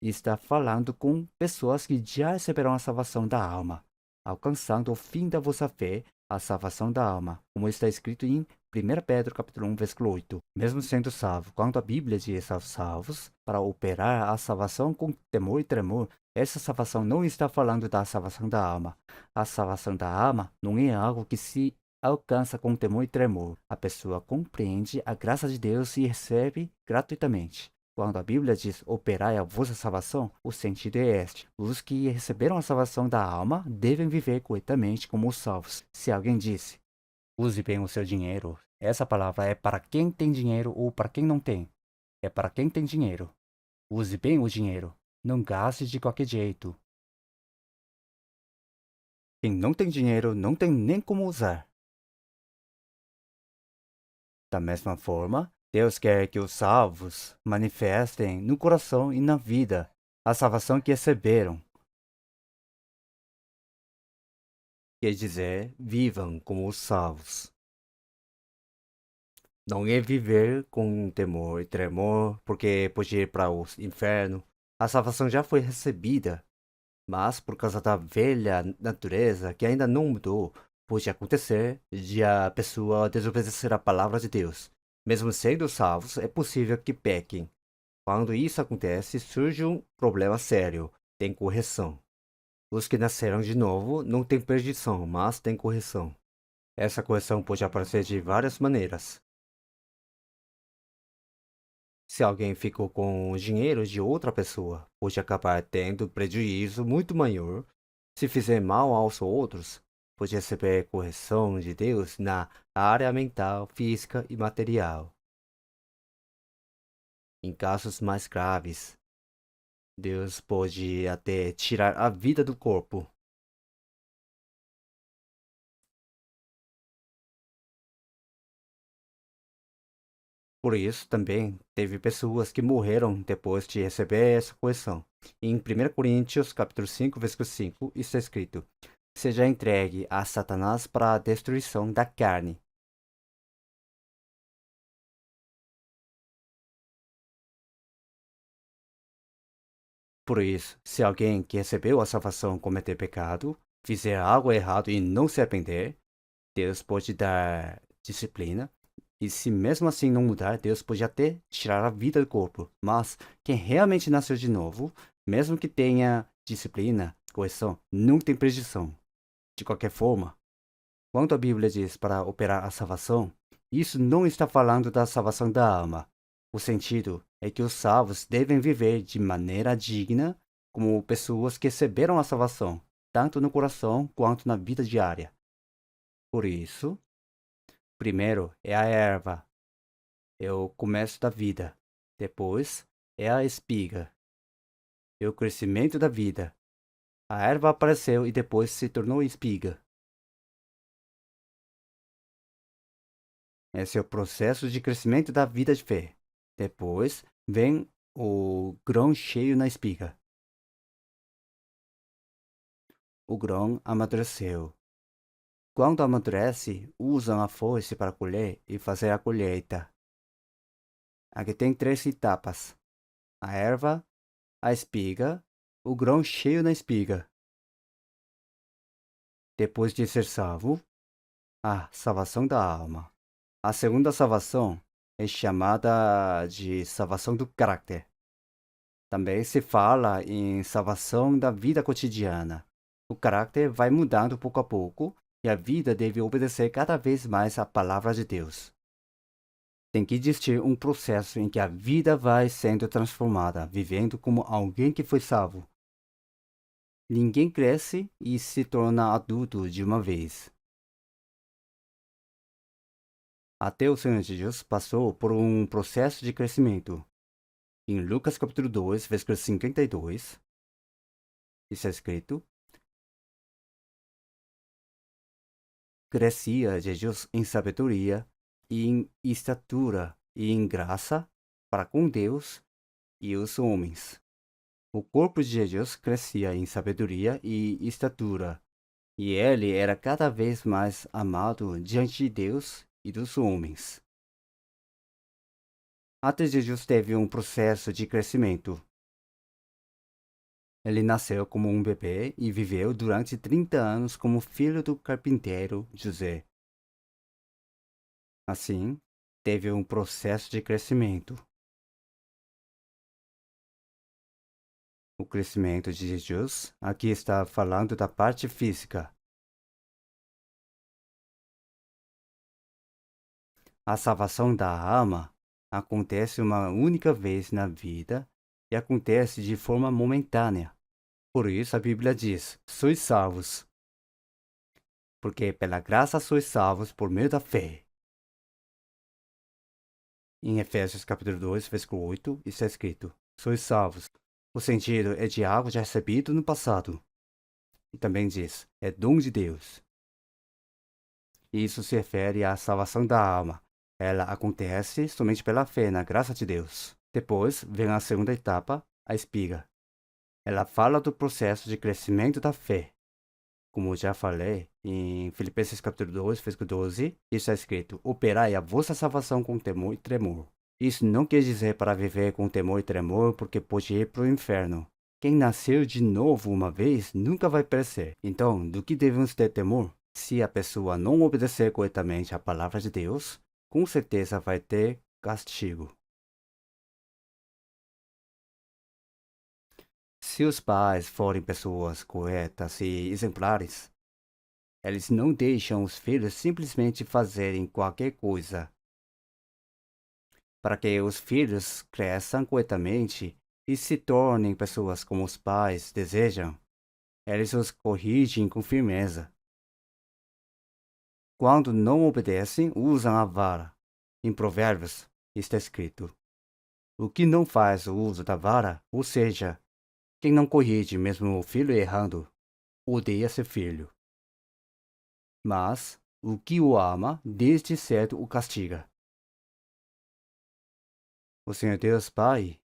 Speaker 1: está falando com pessoas que já receberam a salvação da alma, alcançando o fim da vossa fé, a salvação da alma, como está escrito em 1 Pedro capítulo 1, versículo 8. Mesmo sendo salvo, quando a Bíblia diz aos salvos, para operar a salvação com temor e tremor, essa salvação não está falando da salvação da alma. A salvação da alma não é algo que se alcança com temor e tremor. A pessoa compreende a graça de Deus e recebe gratuitamente. Quando a Bíblia diz operai a vossa salvação, o sentido é este. Os que receberam a salvação da alma devem viver corretamente como os salvos. Se alguém disse, use bem o seu dinheiro, essa palavra é para quem tem dinheiro ou para quem não tem. É para quem tem dinheiro. Use bem o dinheiro. Não gaste de qualquer jeito. Quem não tem dinheiro não tem nem como usar. Da mesma forma, Deus quer que os salvos manifestem no coração e na vida a salvação que receberam. Quer dizer, vivam como os salvos. Não é viver com temor e tremor, porque pode ir para o inferno. A salvação já foi recebida, mas por causa da velha natureza que ainda não mudou, pode acontecer de a pessoa desobedecer a palavra de Deus. Mesmo sendo salvos, é possível que pequem. Quando isso acontece, surge um problema sério. Tem correção. Os que nasceram de novo não têm perdição, mas têm correção. Essa correção pode aparecer de várias maneiras. Se alguém ficou com o dinheiro de outra pessoa, pode acabar tendo prejuízo muito maior. Se fizer mal aos outros, pode receber correção de Deus na área mental, física e material. Em casos mais graves, Deus pode até tirar a vida do corpo. Por isso, também teve pessoas que morreram depois de receber essa correção. Em 1 Coríntios, capítulo 5, versículo 5, está escrito: seja entregue a Satanás para a destruição da carne. Por isso, se alguém que recebeu a salvação cometer pecado, fizer algo errado e não se arrepender, Deus pode dar disciplina. E se mesmo assim não mudar, Deus pode até tirar a vida do corpo. Mas quem realmente nasceu de novo, mesmo que tenha disciplina, correção, não tem prejuízo. De qualquer forma, quando a Bíblia diz para operar a salvação, isso não está falando da salvação da alma. O sentido é que os salvos devem viver de maneira digna, como pessoas que receberam a salvação, tanto no coração quanto na vida diária. Por isso, primeiro é a erva, é o começo da vida. Depois é a espiga, é o crescimento da vida. A erva apareceu e depois se tornou espiga. Esse é o processo de crescimento da vida de fé. Depois vem o grão cheio na espiga. O grão amadureceu. Quando amadurece, usam a foice para colher e fazer a colheita. Aqui tem três etapas: a erva, a espiga, o grão cheio na espiga. Depois de ser salvo, a salvação da alma. A segunda salvação é chamada de salvação do caráter. Também se fala em salvação da vida cotidiana. O caráter vai mudando pouco a pouco e a vida deve obedecer cada vez mais à palavra de Deus. Tem que existir um processo em que a vida vai sendo transformada, vivendo como alguém que foi salvo. Ninguém cresce e se torna adulto de uma vez. Até o Senhor Jesus passou por um processo de crescimento. Em Lucas capítulo 2, versículo 52, está escrito: crescia Jesus em sabedoria, e em estatura, e em graça para com Deus e os homens. O corpo de Jesus crescia em sabedoria e estatura, e ele era cada vez mais amado diante de Deus e dos homens. Até Jesus teve um processo de crescimento. Ele nasceu como um bebê e viveu durante 30 anos como filho do carpinteiro José. Assim, teve um processo de crescimento. O crescimento de Jesus aqui está falando da parte física. A salvação da alma acontece uma única vez na vida e acontece de forma momentânea. Por isso a Bíblia diz: sois salvos. Porque pela graça sois salvos por meio da fé. Em Efésios capítulo 2, versículo 8, está escrito: sois salvos. O sentido é de algo já recebido no passado. E também diz: é dom de Deus. Isso se refere à salvação da alma. Ela acontece somente pela fé na graça de Deus. Depois vem a segunda etapa, a espiga. Ela fala do processo de crescimento da fé. Como já falei, em Filipenses capítulo 2, versículo 12, está escrito: operai a vossa salvação com temor e tremor. Isso não quer dizer para viver com temor e tremor, porque pode ir para o inferno. Quem nasceu de novo uma vez nunca vai perecer. Então, do que devemos ter temor? Se a pessoa não obedecer corretamente à palavra de Deus, com certeza vai ter castigo. Se os pais forem pessoas corretas e exemplares, eles não deixam os filhos simplesmente fazerem qualquer coisa. Para que os filhos cresçam corretamente e se tornem pessoas como os pais desejam, eles os corrigem com firmeza. Quando não obedecem, usam a vara. Em Provérbios está escrito: o que não faz o uso da vara, ou seja, quem não corrige mesmo o filho errando, odeia seu filho. Mas o que o ama, desde cedo o castiga. O Senhor Deus Pai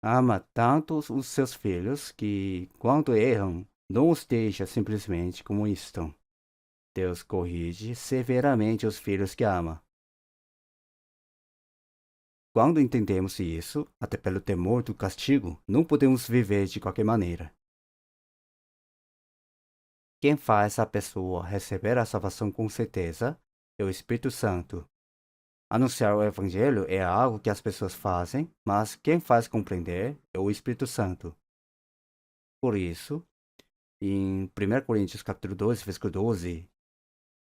Speaker 1: ama tanto os seus filhos que, quando erram, não os deixa simplesmente como estão. Deus corrige severamente os filhos que ama. Quando entendemos isso, até pelo temor do castigo, não podemos viver de qualquer maneira. Quem faz a pessoa receber a salvação com certeza é o Espírito Santo. Anunciar o Evangelho é algo que as pessoas fazem, mas quem faz compreender é o Espírito Santo. Por isso, em 1 Coríntios capítulo 2, versículo 12,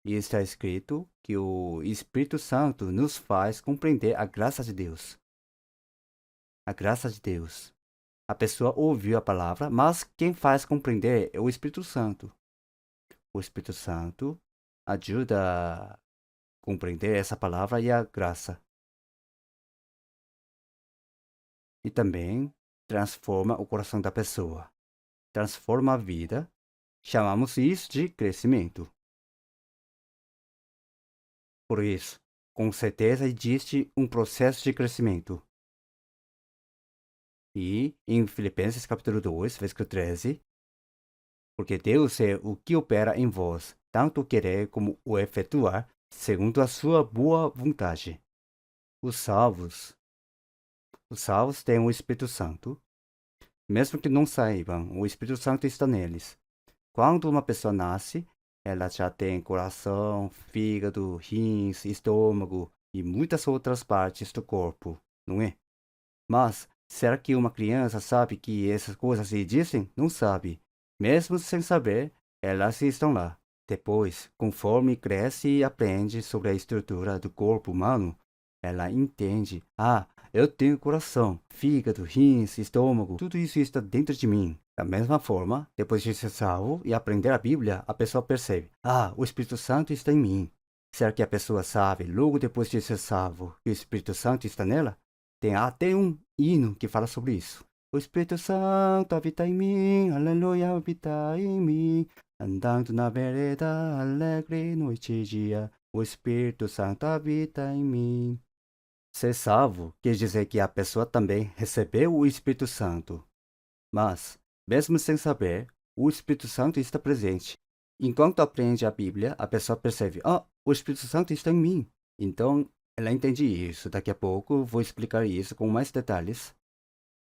Speaker 1: está escrito que o Espírito Santo nos faz compreender a graça de Deus. A graça de Deus. A pessoa ouviu a palavra, mas quem faz compreender é o Espírito Santo. O Espírito Santo ajuda a compreender essa palavra e a graça. E também transforma o coração da pessoa. Transforma a vida. Chamamos isso de crescimento. Por isso, com certeza existe um processo de crescimento. E em Filipenses capítulo 2, versículo 13, porque Deus é o que opera em vós, tanto o querer como o efetuar, segundo a sua boa vontade. Os salvos têm o Espírito Santo. Mesmo que não saibam, o Espírito Santo está neles. Quando uma pessoa nasce, ela já tem coração, fígado, rins, estômago e muitas outras partes do corpo, não é? Mas será que uma criança sabe que essas coisas existem? Não sabe. Mesmo sem saber, elas estão lá. Depois, conforme cresce e aprende sobre a estrutura do corpo humano, ela entende: ah, eu tenho coração, fígado, rins, estômago, tudo isso está dentro de mim. Da mesma forma, depois de ser salvo e aprender a Bíblia, a pessoa percebe: ah, o Espírito Santo está em mim. Será que a pessoa sabe, logo depois de ser salvo, que o Espírito Santo está nela? Tem até um hino que fala sobre isso. O Espírito Santo habita em mim, aleluia, habita em mim. Andando na vereda, alegre noite e dia, o Espírito Santo habita em mim. Ser salvo quer dizer que a pessoa também recebeu o Espírito Santo. Mas, mesmo sem saber, o Espírito Santo está presente. Enquanto aprende a Bíblia, a pessoa percebe: ah, o Espírito Santo está em mim. Então, ela entende isso. Daqui a pouco vou explicar isso com mais detalhes.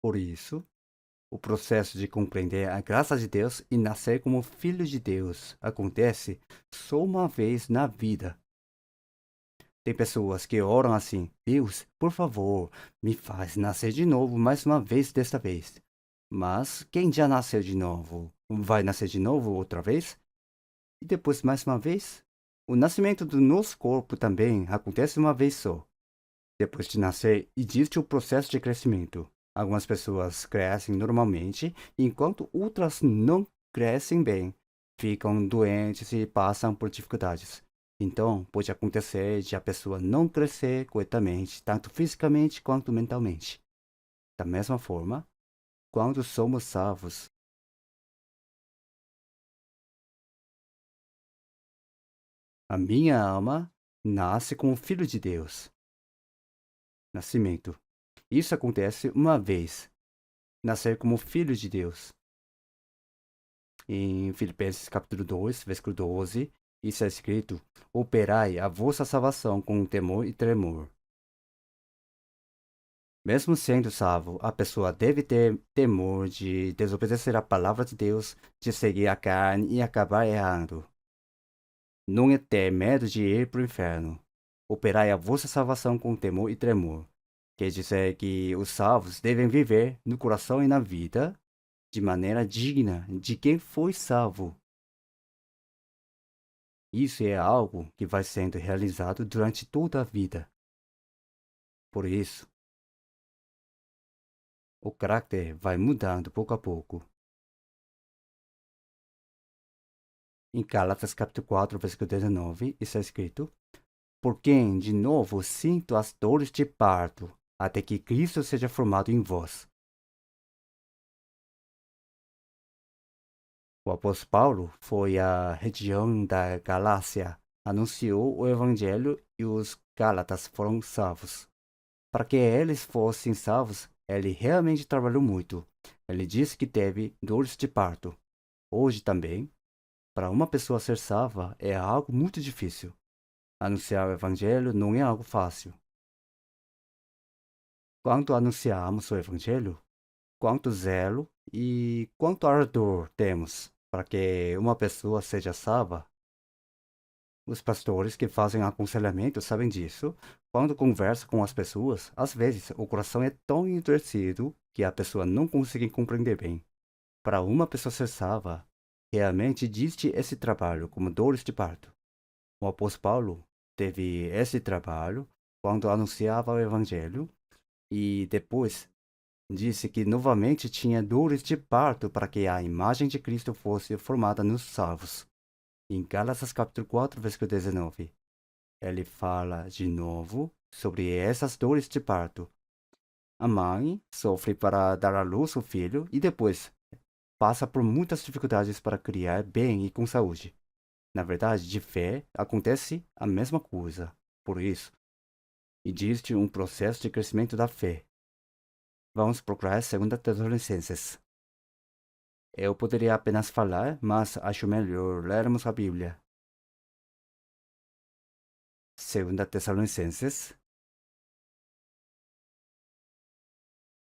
Speaker 1: Por isso, o processo de compreender a graça de Deus e nascer como filho de Deus acontece só uma vez na vida. Tem pessoas que oram assim: Deus, por favor, me faz nascer de novo mais uma vez desta vez. Mas quem já nasceu de novo, vai nascer de novo outra vez? E depois mais uma vez? O nascimento do nosso corpo também acontece uma vez só. Depois de nascer, existe o processo de crescimento. Algumas pessoas crescem normalmente, enquanto outras não crescem bem, ficam doentes e passam por dificuldades. Então, pode acontecer de a pessoa não crescer corretamente, tanto fisicamente quanto mentalmente. Da mesma forma, quando somos salvos, a minha alma nasce como filho de Deus. Nascimento. Isso acontece uma vez. Nascer como filho de Deus. Em Filipenses capítulo 2, versículo 12, isso é escrito: operai a vossa salvação com temor e tremor. Mesmo sendo salvo, a pessoa deve ter temor de desobedecer a palavra de Deus, de seguir a carne e acabar errando. Não é ter medo de ir para o inferno. Operai a vossa salvação com temor e tremor. Quer dizer que os salvos devem viver no coração e na vida de maneira digna de quem foi salvo. Isso é algo que vai sendo realizado durante toda a vida. Por isso, o caráter vai mudando pouco a pouco. Em Gálatas capítulo 4, versículo 19, está escrito: Por quem de novo sinto as dores de parto, até que Cristo seja formado em vós. O apóstolo Paulo foi à região da Galácia, anunciou o evangelho e os gálatas foram salvos. Para que eles fossem salvos, ele realmente trabalhou muito. Ele disse que teve dores de parto. Hoje também, para uma pessoa ser salva é algo muito difícil. Anunciar o evangelho não é algo fácil. Quando anunciamos o evangelho, quanto zelo e quanto ardor temos para que uma pessoa seja salva. Os pastores que fazem aconselhamento sabem disso. Quando conversa com as pessoas, às vezes o coração é tão endurecido que a pessoa não consegue compreender bem. Para uma pessoa ser salva, realmente existe esse trabalho como dores de parto. O apóstolo Paulo teve esse trabalho quando anunciava o evangelho e depois disse que novamente tinha dores de parto para que a imagem de Cristo fosse formada nos salvos. Em Gálatas capítulo 4, versículo 19, ele fala de novo sobre essas dores de parto. A mãe sofre para dar à luz o filho e depois passa por muitas dificuldades para criar bem e com saúde. Na verdade, de fé acontece a mesma coisa. Por isso, existe um processo de crescimento da fé. Vamos procurar 2 Tessalonicenses. Eu poderia apenas falar, mas acho melhor lermos a Bíblia. 2 Tessalonicenses,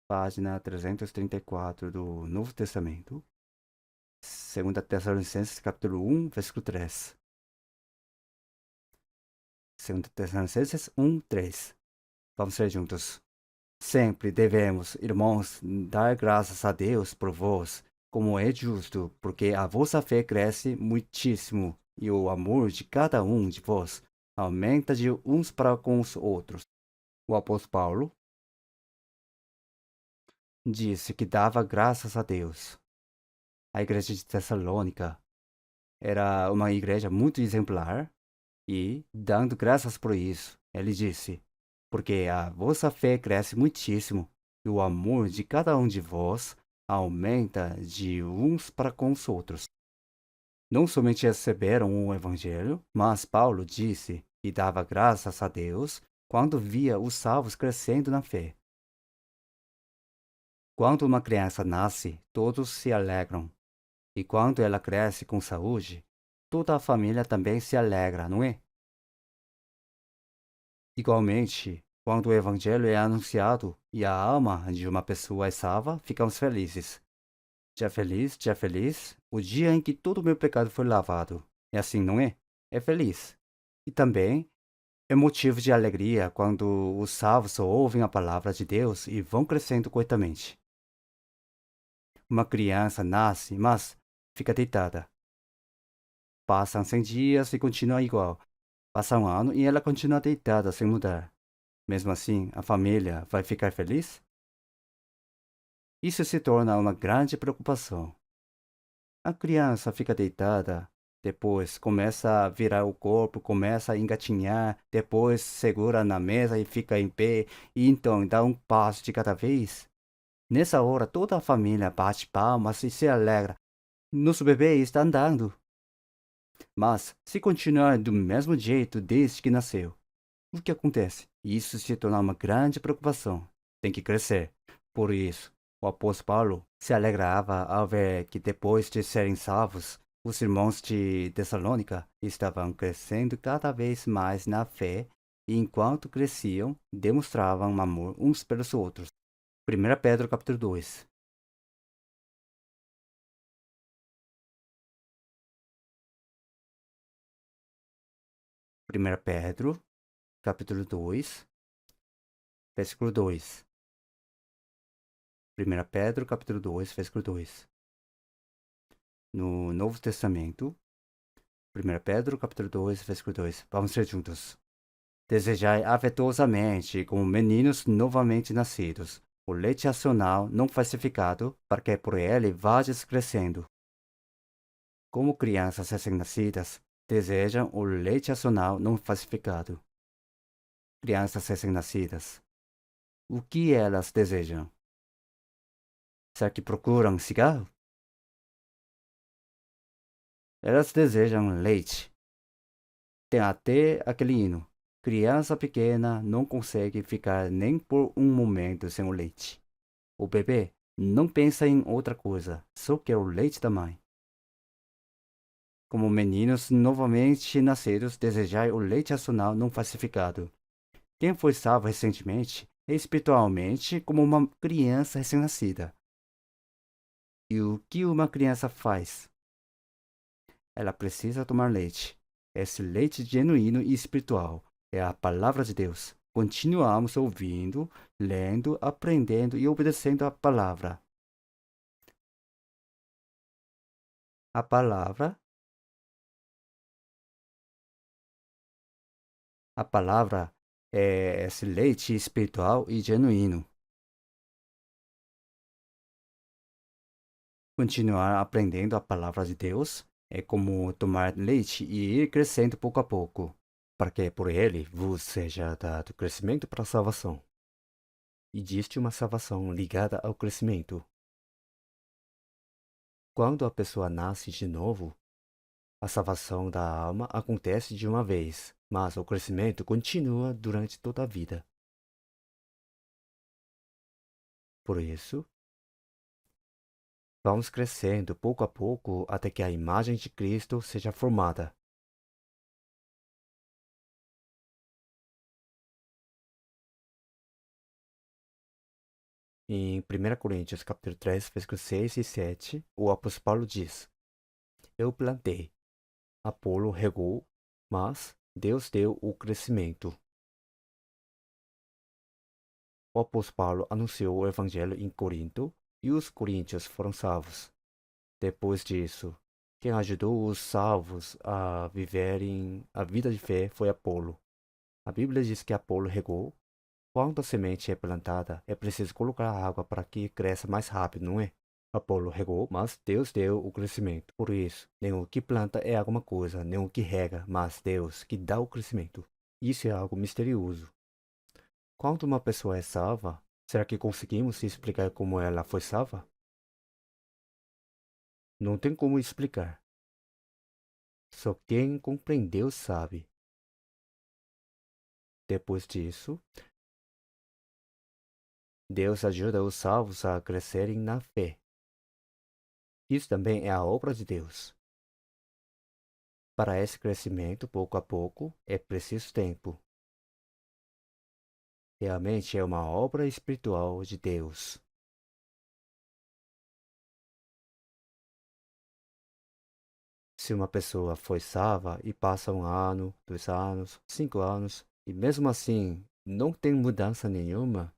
Speaker 1: página 334 do Novo Testamento. 2 Tessalonicenses, capítulo 1, versículo 3. 2 Tessalonicenses 1, 3. Vamos ler juntos. Sempre devemos, irmãos, dar graças a Deus por vós, como é justo, porque a vossa fé cresce muitíssimo e o amor de cada um de vós aumenta de uns para com os outros. O apóstolo Paulo disse que dava graças a Deus. A igreja de Tessalônica era uma igreja muito exemplar e, dando graças por isso, ele disse: Porque a vossa fé cresce muitíssimo e o amor de cada um de vós aumenta de uns para com os outros. Não somente receberam o evangelho, mas Paulo disse que dava graças a Deus quando via os salvos crescendo na fé. Quando uma criança nasce, todos se alegram. E quando ela cresce com saúde, toda a família também se alegra, não é? Igualmente, quando o evangelho é anunciado e a alma de uma pessoa é salva, ficamos felizes. Dia feliz, o dia em que todo o meu pecado foi lavado. É assim, não é? É feliz. E também é motivo de alegria quando os salvos ouvem a palavra de Deus e vão crescendo coitamente. Uma criança nasce, mas fica deitada. Passam 100 dias e continua igual. Passa um ano e ela continua deitada sem mudar. Mesmo assim, a família vai ficar feliz? Isso se torna uma grande preocupação. A criança fica deitada, depois começa a virar o corpo, começa a engatinhar, depois segura na mesa e fica em pé, e então dá um passo de cada vez. Nessa hora, toda a família bate palmas e se alegra. Nosso bebê está andando. Mas, se continuar do mesmo jeito desde que nasceu, o que acontece? Isso se torna uma grande preocupação. Tem que crescer. Por isso, o apóstolo Paulo se alegrava ao ver que depois de serem salvos, os irmãos de Tessalônica estavam crescendo cada vez mais na fé e enquanto cresciam, demonstravam amor uns pelos outros. 1 Pedro capítulo 2. 1 Pedro capítulo 2, versículo 2. 1 Pedro, capítulo 2, versículo 2. No Novo Testamento, 1 Pedro, capítulo 2, versículo 2. Vamos ler juntos. Desejai afetuosamente, como meninos novamente nascidos, o leite racional não falsificado, para que por ele vades crescendo. Como crianças recém-nascidas, desejam o leite racional não falsificado. Crianças recém-nascidas, o que elas desejam? Será que procuram cigarro? Elas desejam leite. Tem até aquele hino. Criança pequena não consegue ficar nem por um momento sem o leite. O bebê não pensa em outra coisa, só quer o leite da mãe. Como meninos novamente nascidos, desejai o leite racional não falsificado. Quem foi salvo recentemente é espiritualmente como uma criança recém-nascida. E o que uma criança faz? Ela precisa tomar leite. Esse leite genuíno e espiritual é a palavra de Deus. Continuamos ouvindo, lendo, aprendendo e obedecendo a palavra. A palavra é esse leite espiritual e genuíno. Continuar aprendendo a palavra de Deus é como tomar leite e ir crescendo pouco a pouco, para que por ele vos seja dado crescimento para a salvação. Existe uma salvação ligada ao crescimento. Quando a pessoa nasce de novo, a salvação da alma acontece de uma vez, mas o crescimento continua durante toda a vida. Por isso, vamos crescendo pouco a pouco até que a imagem de Cristo seja formada. Em 1 Coríntios capítulo 3, versículos 6 e 7, o apóstolo Paulo diz: Eu plantei, Apolo regou, mas Deus deu o crescimento. O apóstolo Paulo anunciou o evangelho em Corinto e os coríntios foram salvos. Depois disso, quem ajudou os salvos a viverem a vida de fé foi Apolo. A Bíblia diz que Apolo regou. Quando a semente é plantada, é preciso colocar água para que cresça mais rápido, não é? Apolo regou, mas Deus deu o crescimento. Por isso, nem o que planta é alguma coisa, nem o que rega, mas Deus que dá o crescimento. Isso é algo misterioso. Quando uma pessoa é salva, será que conseguimos explicar como ela foi salva? Não tem como explicar. Só quem compreendeu sabe. Depois disso, Deus ajuda os salvos a crescerem na fé. Isso também é a obra de Deus. Para esse crescimento, pouco a pouco, é preciso tempo. Realmente é uma obra espiritual de Deus. Se uma pessoa foi salva e passa 1 ano, 2 anos, 5 anos, e mesmo assim não tem mudança nenhuma,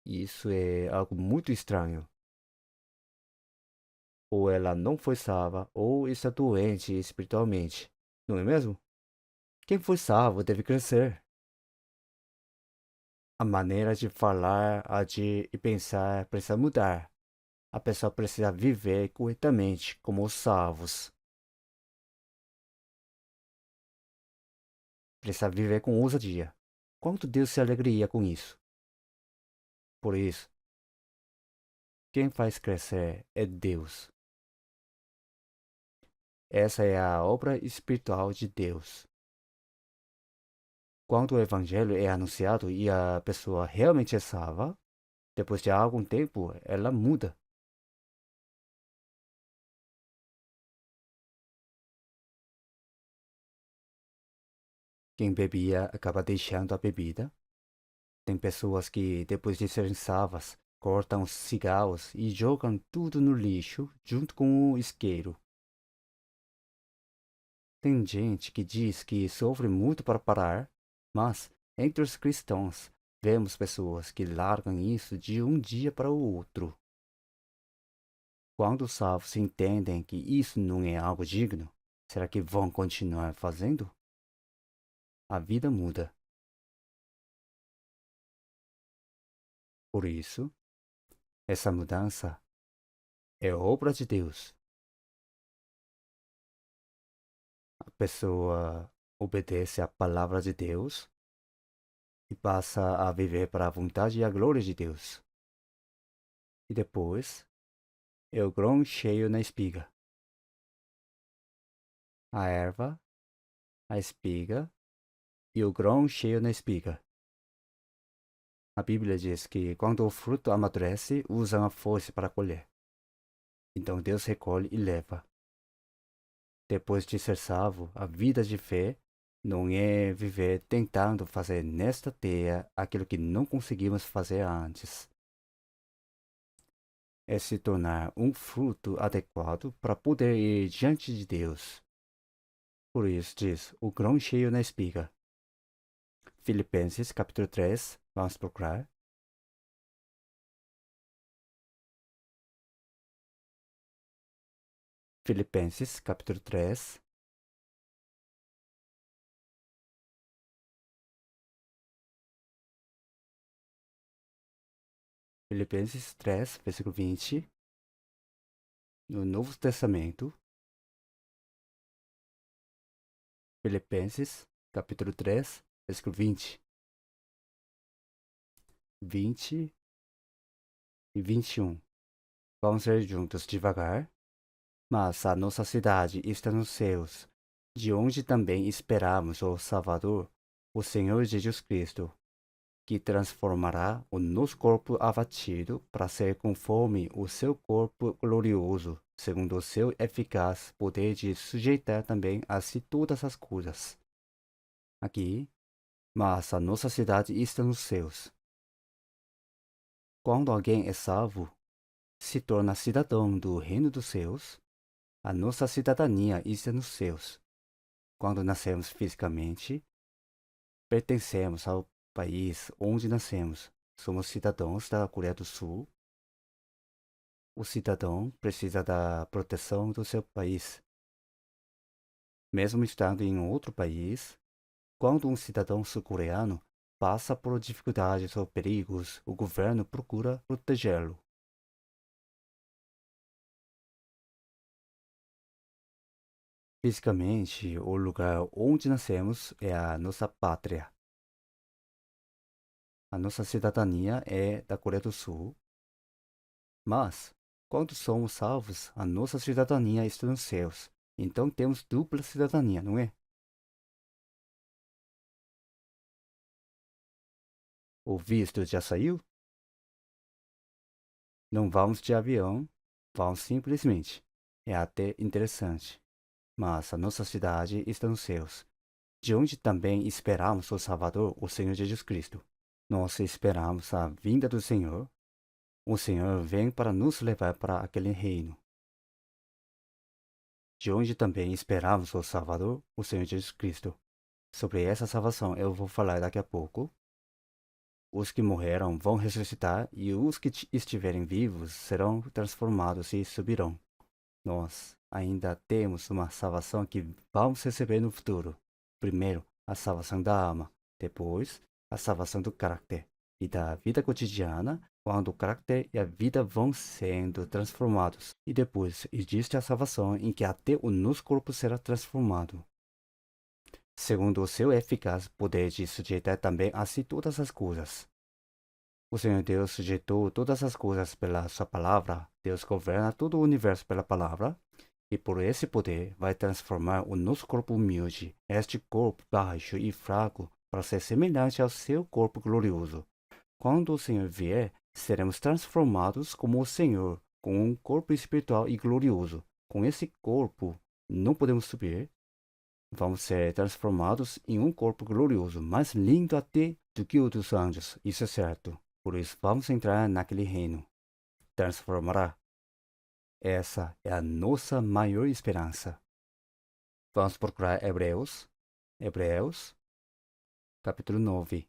Speaker 1: isso é algo muito estranho. Ou ela não foi salva, ou está doente espiritualmente, não é mesmo? Quem foi salvo deve crescer. A maneira de falar, agir e pensar precisa mudar. A pessoa precisa viver corretamente como os salvos. Precisa viver com ousadia. Quanto Deus se alegraria com isso? Por isso, quem faz crescer é Deus. Essa é a obra espiritual de Deus. Quando o evangelho é anunciado e a pessoa realmente é salva, depois de algum tempo ela muda. Quem bebia acaba deixando a bebida. Tem pessoas que, depois de serem salvas, cortam os cigarros e jogam tudo no lixo junto com o isqueiro. Tem gente que diz que sofre muito para parar, mas Entre os cristãos, vemos pessoas que largam isso de um dia para o outro. Quando os salvos entendem que isso não é algo digno, será que vão continuar fazendo? A vida muda. Por isso, essa mudança é obra de Deus. A pessoa obedece à palavra de Deus e passa a viver para a vontade e a glória de Deus. E depois, é o grão cheio na espiga. A erva, a espiga e o grão cheio na espiga. A Bíblia diz que quando o fruto amadurece, usam a foice para colher. Então Deus recolhe e leva. Depois de ser salvo, a vida de fé não é viver tentando fazer nesta terra aquilo que não conseguimos fazer antes. É se tornar um fruto adequado para poder ir diante de Deus. Por isso diz, o grão cheio na espiga. Filipenses capítulo 3, vamos procurar. Filipenses capítulo 3. Filipenses 3, versículo 20. No Novo Testamento. Filipenses capítulo 3, versículo 20. 20 e 21. Vamos ler juntos devagar. Mas a nossa cidade está nos céus, de onde também esperamos o Salvador, o Senhor Jesus Cristo, que transformará o nosso corpo abatido para ser conforme o seu corpo glorioso, segundo o seu eficaz poder de sujeitar também a si todas as coisas. Aqui, mas a nossa cidade está nos céus. Quando alguém é salvo, se torna cidadão do reino dos céus. A nossa cidadania está nos céus. Quando nascemos fisicamente, pertencemos ao país onde nascemos. Somos cidadãos da Coreia do Sul. O cidadão precisa da proteção do seu país. Mesmo estando em outro país, quando um cidadão sul-coreano passa por dificuldades ou perigos, o governo procura protegê-lo. Fisicamente, o lugar onde nascemos é a nossa pátria. A nossa cidadania é da Coreia do Sul. Mas, quando somos salvos, a nossa cidadania está nos céus. Então temos dupla cidadania, não é? O visto já saiu? Não vamos de avião, vamos simplesmente. É até interessante. Mas a nossa cidade está nos céus, de onde também esperamos o Salvador, o Senhor Jesus Cristo. Nós esperamos a vinda do Senhor. O Senhor vem para nos levar para aquele reino, de onde também esperamos o Salvador, o Senhor Jesus Cristo. Sobre essa salvação eu vou falar daqui a pouco. Os que morreram vão ressuscitar e os que estiverem vivos serão transformados e subirão. Nós ainda temos uma salvação que vamos receber no futuro. Primeiro, a salvação da alma. Depois, a salvação do caráter. E da vida cotidiana, quando o caráter e a vida vão sendo transformados. E depois, existe a salvação em que até o nosso corpo será transformado, segundo o seu eficaz poder de sujeitar também a si todas as coisas. O Senhor Deus sujeitou todas as coisas pela sua palavra. Deus governa todo o universo pela palavra. E por esse poder vai transformar o nosso corpo humilde, este corpo baixo e fraco, para ser semelhante ao seu corpo glorioso. Quando o Senhor vier, seremos transformados como o Senhor, com um corpo espiritual e glorioso. Com esse corpo, não podemos subir. Vamos ser transformados em um corpo glorioso, mais lindo até do que o dos anjos. Isso é certo. Por isso, vamos entrar naquele reino. Transformará. Essa é a nossa maior esperança. Vamos procurar Hebreus. Hebreus, capítulo 9.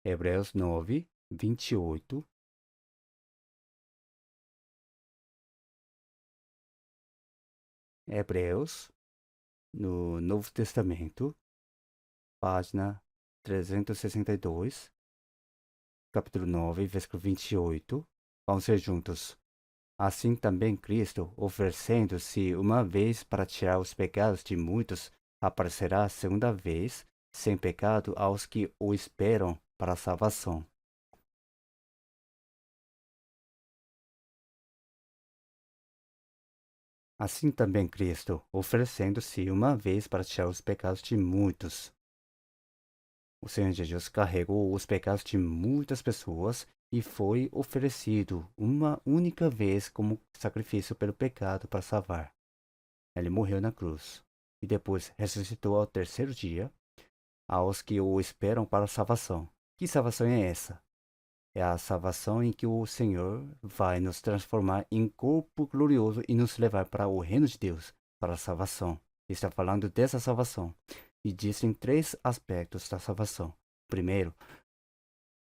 Speaker 1: Hebreus 9, 28. Hebreus, no Novo Testamento, página 362, capítulo 9, versículo 28. Vamos ser juntos. Assim também Cristo, oferecendo-se uma vez para tirar os pecados de muitos, aparecerá segunda vez, sem pecado, aos que o esperam para a salvação. Assim também Cristo, oferecendo-se uma vez para tirar os pecados de muitos. O Senhor Jesus carregou os pecados de muitas pessoas e foi oferecido uma única vez como sacrifício pelo pecado para salvar. Ele morreu na cruz e depois ressuscitou ao terceiro dia aos que o esperam para a salvação. Que salvação é essa? É a salvação em que o Senhor vai nos transformar em corpo glorioso e nos levar para o reino de Deus, para a salvação. Está falando dessa salvação. E dizem três aspectos da salvação. Primeiro,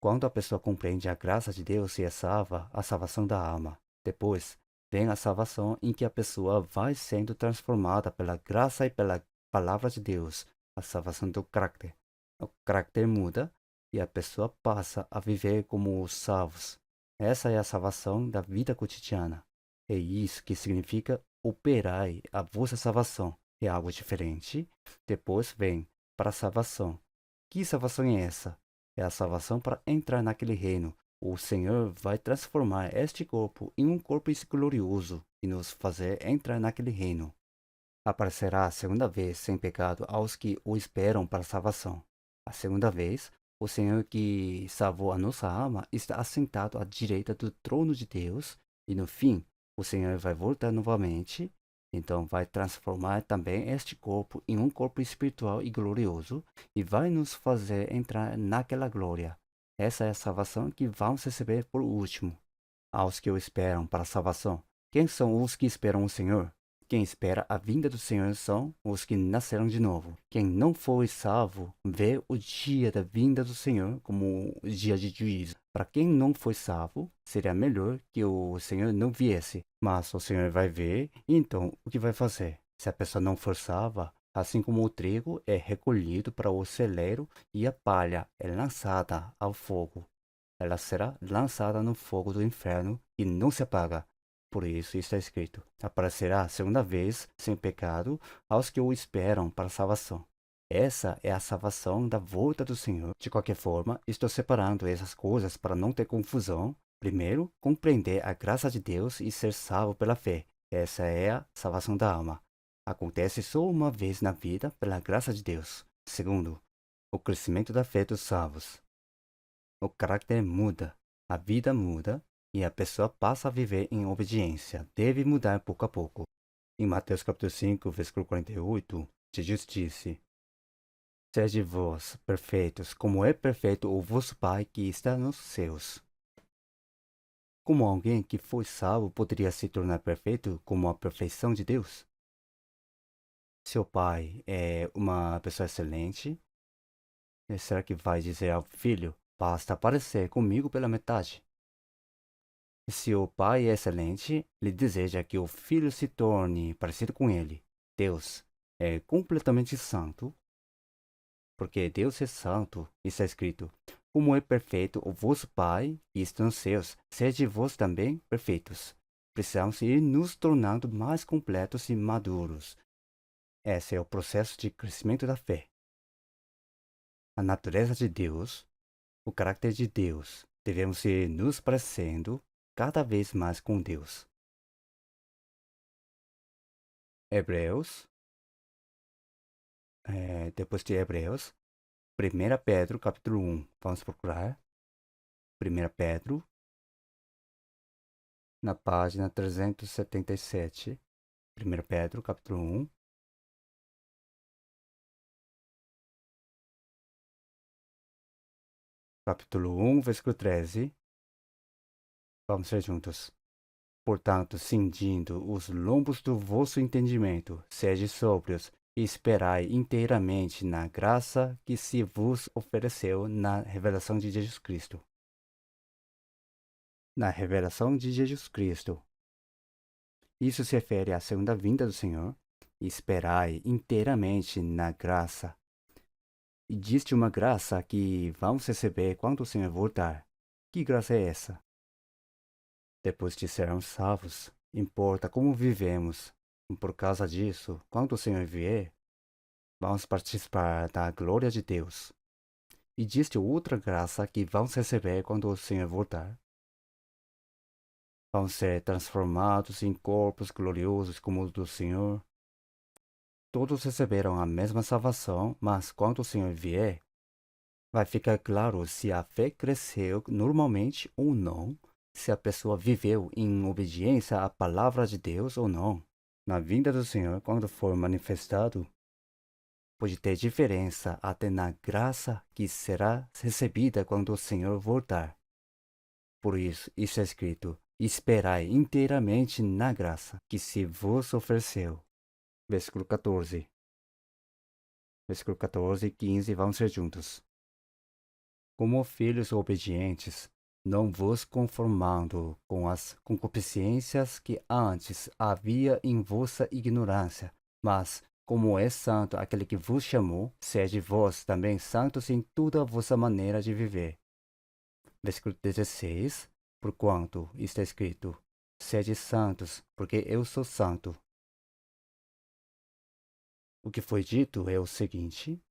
Speaker 1: quando a pessoa compreende a graça de Deus e é salva, a salvação da alma. Depois, vem a salvação em que a pessoa vai sendo transformada pela graça e pela palavra de Deus, a salvação do caráter. O caráter muda e a pessoa passa a viver como os salvos. Essa é a salvação da vida cotidiana. É isso que significa operai a vossa salvação. É algo diferente. Depois vem para a salvação. Que salvação é essa? É a salvação para entrar naquele reino. O Senhor vai transformar este corpo em um corpo glorioso e nos fazer entrar naquele reino. Aparecerá a segunda vez sem pecado aos que o esperam para a salvação. A segunda vez, o Senhor que salvou a nossa alma está assentado à direita do trono de Deus e no fim, o Senhor vai voltar novamente. Então vai transformar também este corpo em um corpo espiritual e glorioso e vai nos fazer entrar naquela glória. Essa é a salvação que vamos receber por último. Aos que o esperam para a salvação. Quem são os que esperam o Senhor? Quem espera a vinda do Senhor são os que nasceram de novo. Quem não foi salvo vê o dia da vinda do Senhor como o dia de juízo. Para quem não foi salvo, seria melhor que o Senhor não viesse. Mas o Senhor vai ver, e então o que vai fazer? Se a pessoa não for salva, assim como o trigo é recolhido para o celeiro e a palha é lançada ao fogo, ela será lançada no fogo do inferno e não se apaga. Por isso está escrito: aparecerá segunda vez sem pecado aos que o esperam para a salvação. Essa é a salvação da volta do Senhor. De qualquer forma, estou separando essas coisas para não ter confusão. Primeiro, compreender a graça de Deus e ser salvo pela fé. Essa é a salvação da alma. Acontece só uma vez na vida pela graça de Deus. Segundo, o crescimento da fé dos salvos. O caráter muda, a vida muda e a pessoa passa a viver em obediência. Deve mudar pouco a pouco. Em Mateus capítulo 5, versículo 48, Jesus disse: Sede vós perfeitos, como é perfeito o vosso Pai que está nos céus. Como alguém que foi salvo poderia se tornar perfeito como a perfeição de Deus? Seu pai é uma pessoa excelente. Será que vai dizer ao filho: basta aparecer comigo pela metade? Se o pai é excelente, ele deseja que o filho se torne parecido com ele. Deus é completamente santo, porque Deus é santo. Está escrito: como é perfeito o vosso Pai que está nos céus, sede vós também perfeitos. Precisamos ir nos tornando mais completos e maduros. Esse é o processo de crescimento da fé. A natureza de Deus, o caráter de Deus, devemos ir nos parecendo cada vez mais com Deus. Hebreus, depois de Hebreus, 1 Pedro, capítulo 1. Vamos procurar. 1 Pedro, na página 377. 1 Pedro, capítulo 1. Capítulo 1, versículo 13. Vamos ler juntos. Portanto, cingindo os lombos do vosso entendimento, sede sóbrios, e esperai inteiramente na graça que se vos ofereceu na revelação de Jesus Cristo. Na revelação de Jesus Cristo. Isso se refere à segunda vinda do Senhor. Esperai inteiramente na graça. E diz-te uma graça que vamos receber quando o Senhor voltar. Que graça é essa? Depois de sermos salvos, importa como vivemos. E por causa disso, quando o Senhor vier, vamos participar da glória de Deus. E diz-te outra graça que vamos receber quando o Senhor voltar. Vamos ser transformados em corpos gloriosos como os do Senhor. Todos receberam a mesma salvação, mas quando o Senhor vier, vai ficar claro se a fé cresceu normalmente ou não, se a pessoa viveu em obediência à palavra de Deus ou não. Na vinda do Senhor, quando for manifestado, pode ter diferença até na graça que será recebida quando o Senhor voltar. Por isso, isso é escrito: esperai inteiramente na graça que se vos ofereceu. Versículo 14. Versículo 14 e 15, vamos ser juntos. Como filhos obedientes, não vos conformando com as concupiscências que antes havia em vossa ignorância, mas, como é santo aquele que vos chamou, sede vós também santos em toda a vossa maneira de viver. Versículo 16. Porquanto está escrito: sede santos, porque eu sou santo. O que foi dito é o seguinte: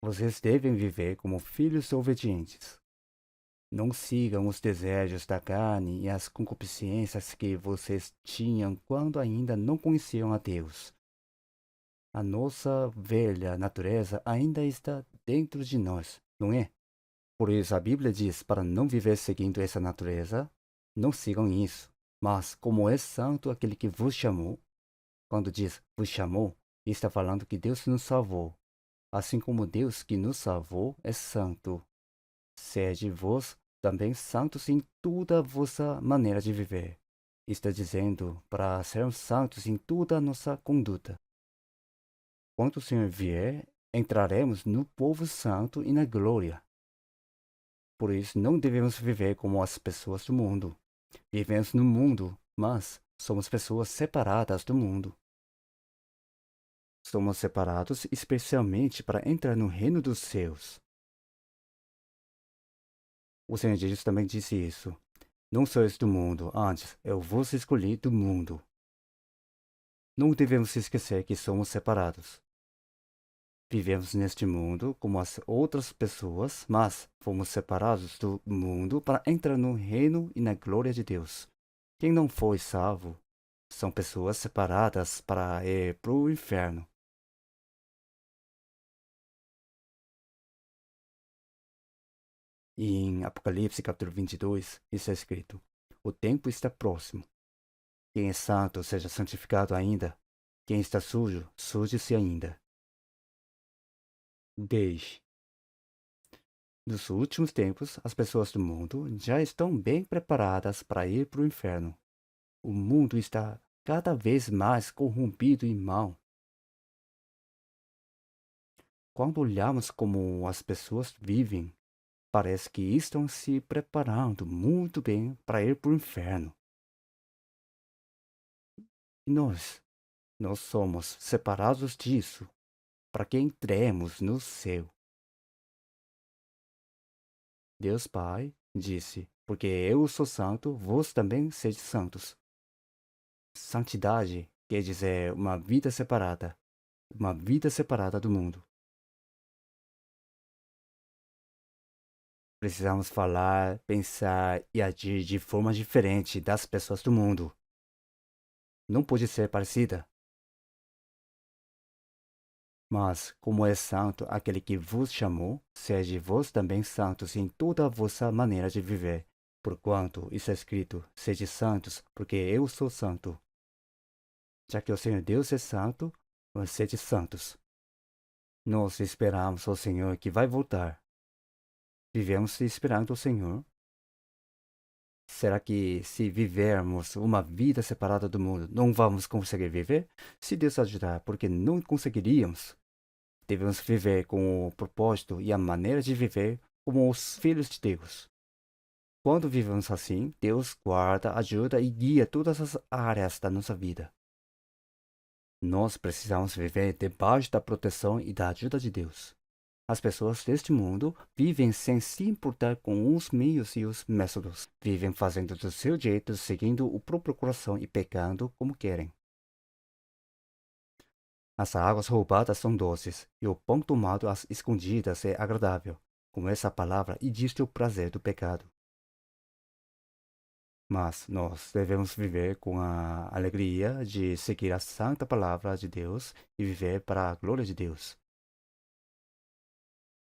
Speaker 1: vocês devem viver como filhos obedientes. Não sigam os desejos da carne e as concupiscências que vocês tinham quando ainda não conheciam a Deus. A nossa velha natureza ainda está dentro de nós, não é? Por isso a Bíblia diz para não viver seguindo essa natureza, não sigam isso. Mas como é santo aquele que vos chamou, quando diz vos chamou, está falando que Deus nos salvou. Assim como Deus que nos salvou é santo. Sede vós também santos em toda a vossa maneira de viver. Está dizendo para sermos santos em toda a nossa conduta. Quando o Senhor vier, entraremos no povo santo e na glória. Por isso, não devemos viver como as pessoas do mundo. Vivemos no mundo, mas somos pessoas separadas do mundo. Somos separados especialmente para entrar no reino dos céus. O Senhor Jesus também disse isso. Não sois do mundo, antes eu vos escolhi do mundo. Não devemos esquecer que somos separados. Vivemos neste mundo como as outras pessoas, mas fomos separados do mundo para entrar no reino e na glória de Deus. Quem não foi salvo são pessoas separadas para ir para o inferno. E em Apocalipse capítulo 22, isso é escrito: o tempo está próximo. Quem é santo seja santificado ainda. Quem está sujo, suje-se ainda. Deixe. Nos últimos tempos, as pessoas do mundo já estão bem preparadas para ir para o inferno. O mundo está cada vez mais corrompido e mau. Quando olhamos como as pessoas vivem, parece que estão se preparando muito bem para ir para o inferno. E nós somos separados disso para que entremos no céu. Deus Pai disse: porque eu sou santo, vós também sede santos. Santidade quer dizer uma vida separada do mundo. Precisamos falar, pensar e agir de forma diferente das pessoas do mundo. Não pode ser parecida. Mas, como é santo aquele que vos chamou, sede vós também santos em toda a vossa maneira de viver. Porquanto isso é escrito: sede santos, porque eu sou santo. Já que o Senhor Deus é santo, sede santos. Nós esperamos o Senhor que vai voltar. Vivemos esperando o Senhor. Será que se vivermos uma vida separada do mundo, não vamos conseguir viver? Se Deus ajudar, porque não conseguiríamos. Devemos viver com o propósito e a maneira de viver como os filhos de Deus. Quando vivemos assim, Deus guarda, ajuda e guia todas as áreas da nossa vida. Nós precisamos viver debaixo da proteção e da ajuda de Deus. As pessoas deste mundo vivem sem se importar com os meios e os métodos. Vivem fazendo do seu jeito, seguindo o próprio coração e pecando como querem. As águas roubadas são doces, e o pão tomado às escondidas é agradável. Com essa palavra existe o prazer do pecado. Mas nós devemos viver com a alegria de seguir a santa palavra de Deus e viver para a glória de Deus.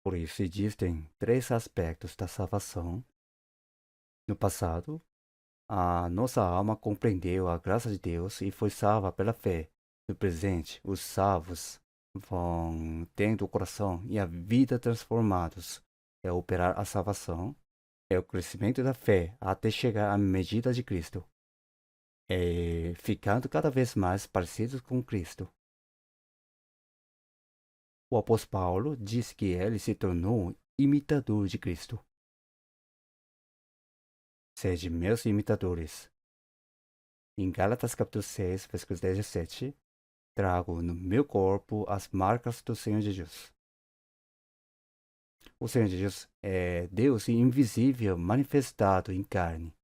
Speaker 1: Por isso existem três aspectos da salvação. No passado, a nossa alma compreendeu a graça de Deus e foi salva pela fé. No presente, os salvos vão tendo o coração e a vida transformados. É operar a salvação, é o crescimento da fé até chegar à medida de Cristo. É ficando cada vez mais parecidos com Cristo. O apóstolo Paulo diz que ele se tornou imitador de Cristo. Sede meus imitadores. Em Gálatas capítulo 6, versículo 17, trago no meu corpo as marcas do Senhor Jesus. O Senhor Jesus é Deus invisível manifestado em carne.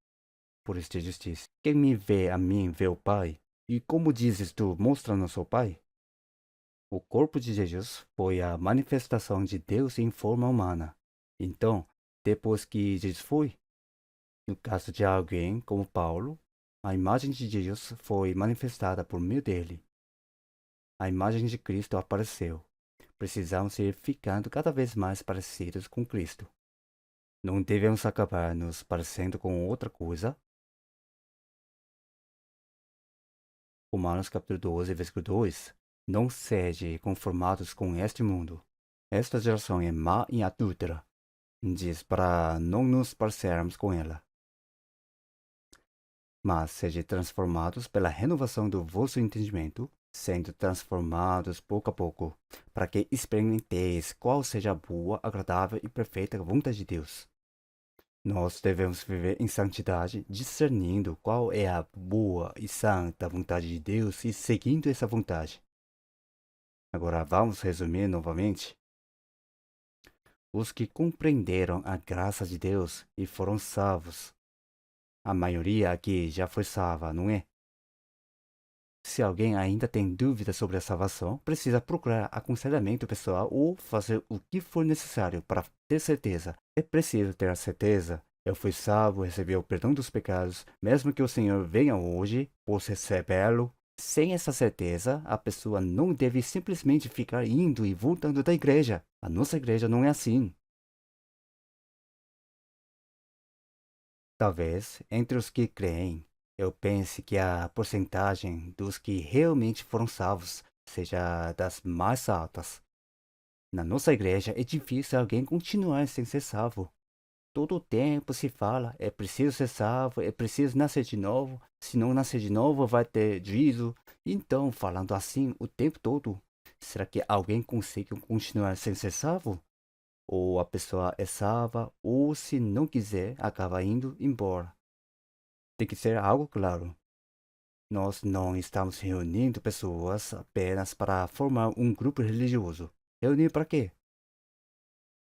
Speaker 1: Por isso Jesus diz, quem me vê a mim vê o Pai. E como dizes tu, mostra-nos o Pai? O corpo de Jesus foi a manifestação de Deus em forma humana. Então, depois que Jesus foi, no caso de alguém como Paulo, a imagem de Jesus foi manifestada por meio dele. A imagem de Cristo apareceu. Precisamos ir ficando cada vez mais parecidos com Cristo. Não devemos acabar nos parecendo com outra coisa. Romanos capítulo 12, versículo 2. Não sede conformados com este mundo. Esta geração é má e adúltera. Diz para não nos parecermos com ela. Mas sede transformados pela renovação do vosso entendimento, sendo transformados pouco a pouco, para que experimenteis qual seja a boa, agradável e perfeita vontade de Deus. Nós devemos viver em santidade, discernindo qual é a boa e santa vontade de Deus e seguindo essa vontade. Agora vamos resumir novamente. Os que compreenderam a graça de Deus e foram salvos. A maioria aqui já foi salva, não é? Se alguém ainda tem dúvidas sobre a salvação, precisa procurar aconselhamento pessoal ou fazer o que for necessário para ter certeza. É preciso ter a certeza. Eu fui salvo, recebi o perdão dos pecados, mesmo que o Senhor venha hoje, posso recebê-lo. Sem essa certeza, a pessoa não deve simplesmente ficar indo e voltando da igreja. A nossa igreja não é assim. Talvez, entre os que creem, eu pense que a porcentagem dos que realmente foram salvos seja das mais altas. Na nossa igreja é difícil alguém continuar sem ser salvo. Todo o tempo se fala, é preciso ser salvo, é preciso nascer de novo, se não nascer de novo vai ter juízo. Então, falando assim o tempo todo, será que alguém consegue continuar sem ser salvo? Ou a pessoa é salva, ou se não quiser, acaba indo embora. Tem que ser algo claro. Nós não estamos reunindo pessoas apenas para formar um grupo religioso. Reunir para quê?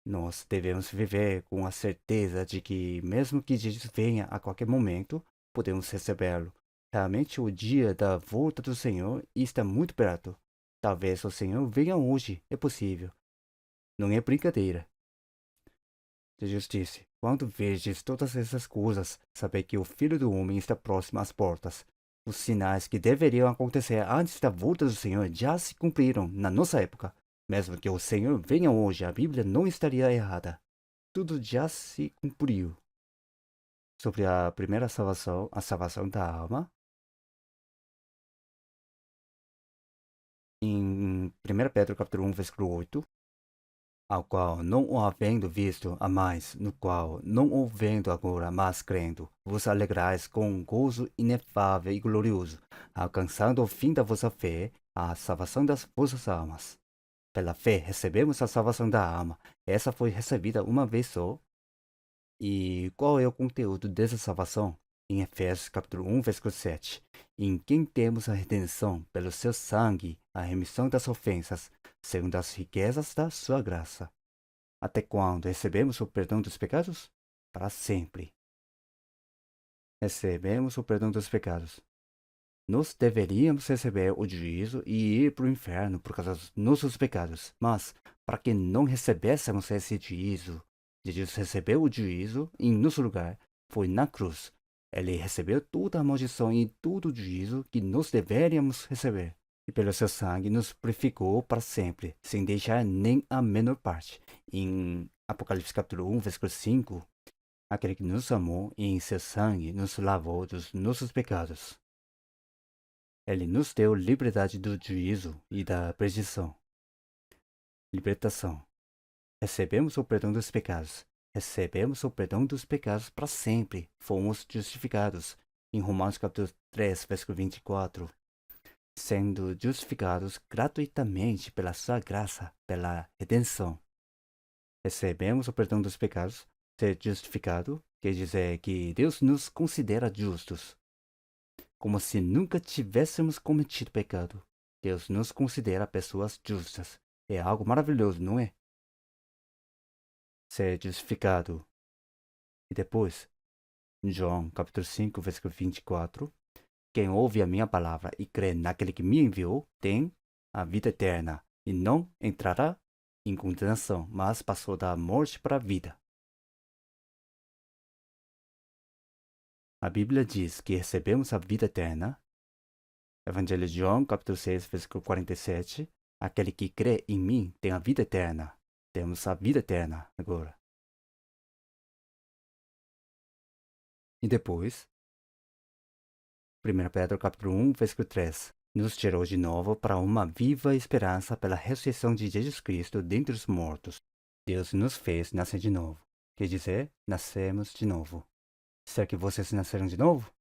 Speaker 1: Nós devemos viver com a certeza de que, mesmo que Jesus venha a qualquer momento, podemos recebê-lo. Realmente, o dia da volta do Senhor está muito perto. Talvez o Senhor venha hoje, é possível. Não é brincadeira. Jesus disse: quando vedes todas essas coisas, sabei que o Filho do Homem está próximo às portas. Os sinais que deveriam acontecer antes da volta do Senhor já se cumpriram na nossa época. Mesmo que o Senhor venha hoje, a Bíblia não estaria errada. Tudo já se cumpriu. Sobre a primeira salvação, a salvação da alma, em 1 Pedro capítulo 1, versículo 8, ao qual não o havendo visto, amais, no qual não o vendo agora, mas crendo, vos alegrais com um gozo inefável e glorioso, alcançando o fim da vossa fé, a salvação das vossas almas. Pela fé recebemos a salvação da alma. Essa foi recebida uma vez só. E qual é o conteúdo dessa salvação? Em Efésios capítulo 1, versículo 7. Em quem temos a redenção pelo seu sangue, a remissão das ofensas, segundo as riquezas da sua graça. Até quando recebemos o perdão dos pecados? Para sempre. Recebemos o perdão dos pecados. Nós deveríamos receber o juízo e ir para o inferno por causa dos nossos pecados. Mas, para que não recebêssemos esse juízo, Jesus recebeu o juízo em nosso lugar. Foi na cruz. Ele recebeu toda a maldição e todo o juízo que nós deveríamos receber. E pelo seu sangue nos purificou para sempre, sem deixar nem a menor parte. Em Apocalipse capítulo 1, versículo 5, aquele que nos amou e em seu sangue nos lavou dos nossos pecados. Ele nos deu liberdade do juízo e da perdição. Libertação. Recebemos o perdão dos pecados. Recebemos o perdão dos pecados para sempre. Fomos justificados. Em Romanos capítulo 3, versículo 24. Sendo justificados gratuitamente pela sua graça, pela redenção. Recebemos o perdão dos pecados. Ser justificado quer dizer que Deus nos considera justos. Como se nunca tivéssemos cometido pecado. Deus nos considera pessoas justas. É algo maravilhoso, não é? Ser justificado. E depois, em João capítulo 5, versículo 24, quem ouve a minha palavra e crê naquele que me enviou, tem a vida eterna, e não entrará em condenação, mas passou da morte para a vida. A Bíblia diz que recebemos a vida eterna. Evangelho de João, capítulo 6, versículo 47. Aquele que crê em mim tem a vida eterna. Temos a vida eterna agora. E depois, 1 Pedro, capítulo 1, versículo 3. Nos gerou de novo para uma viva esperança pela ressurreição de Jesus Cristo dentre os mortos. Deus nos fez nascer de novo. Quer dizer, nascemos de novo. Será que vocês nasceram de novo?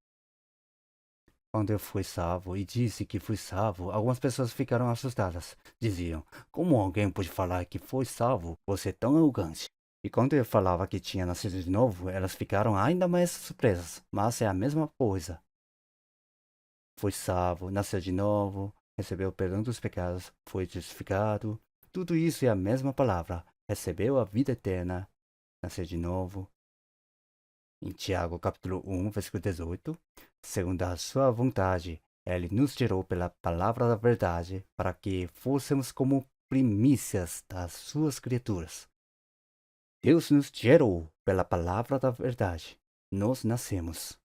Speaker 1: Quando eu fui salvo e disse que fui salvo, algumas pessoas ficaram assustadas. Diziam, como alguém pode falar que foi salvo? Você é tão arrogante. E quando eu falava que tinha nascido de novo, elas ficaram ainda mais surpresas. Mas é a mesma coisa. Foi salvo, nasceu de novo, recebeu o perdão dos pecados, foi justificado. Tudo isso é a mesma palavra. Recebeu a vida eterna, nasceu de novo. Em Tiago, capítulo 1, versículo 18, segundo a sua vontade, ele nos gerou pela palavra da verdade, para que fôssemos como primícias das suas criaturas. Deus nos gerou pela palavra da verdade. Nós nascemos.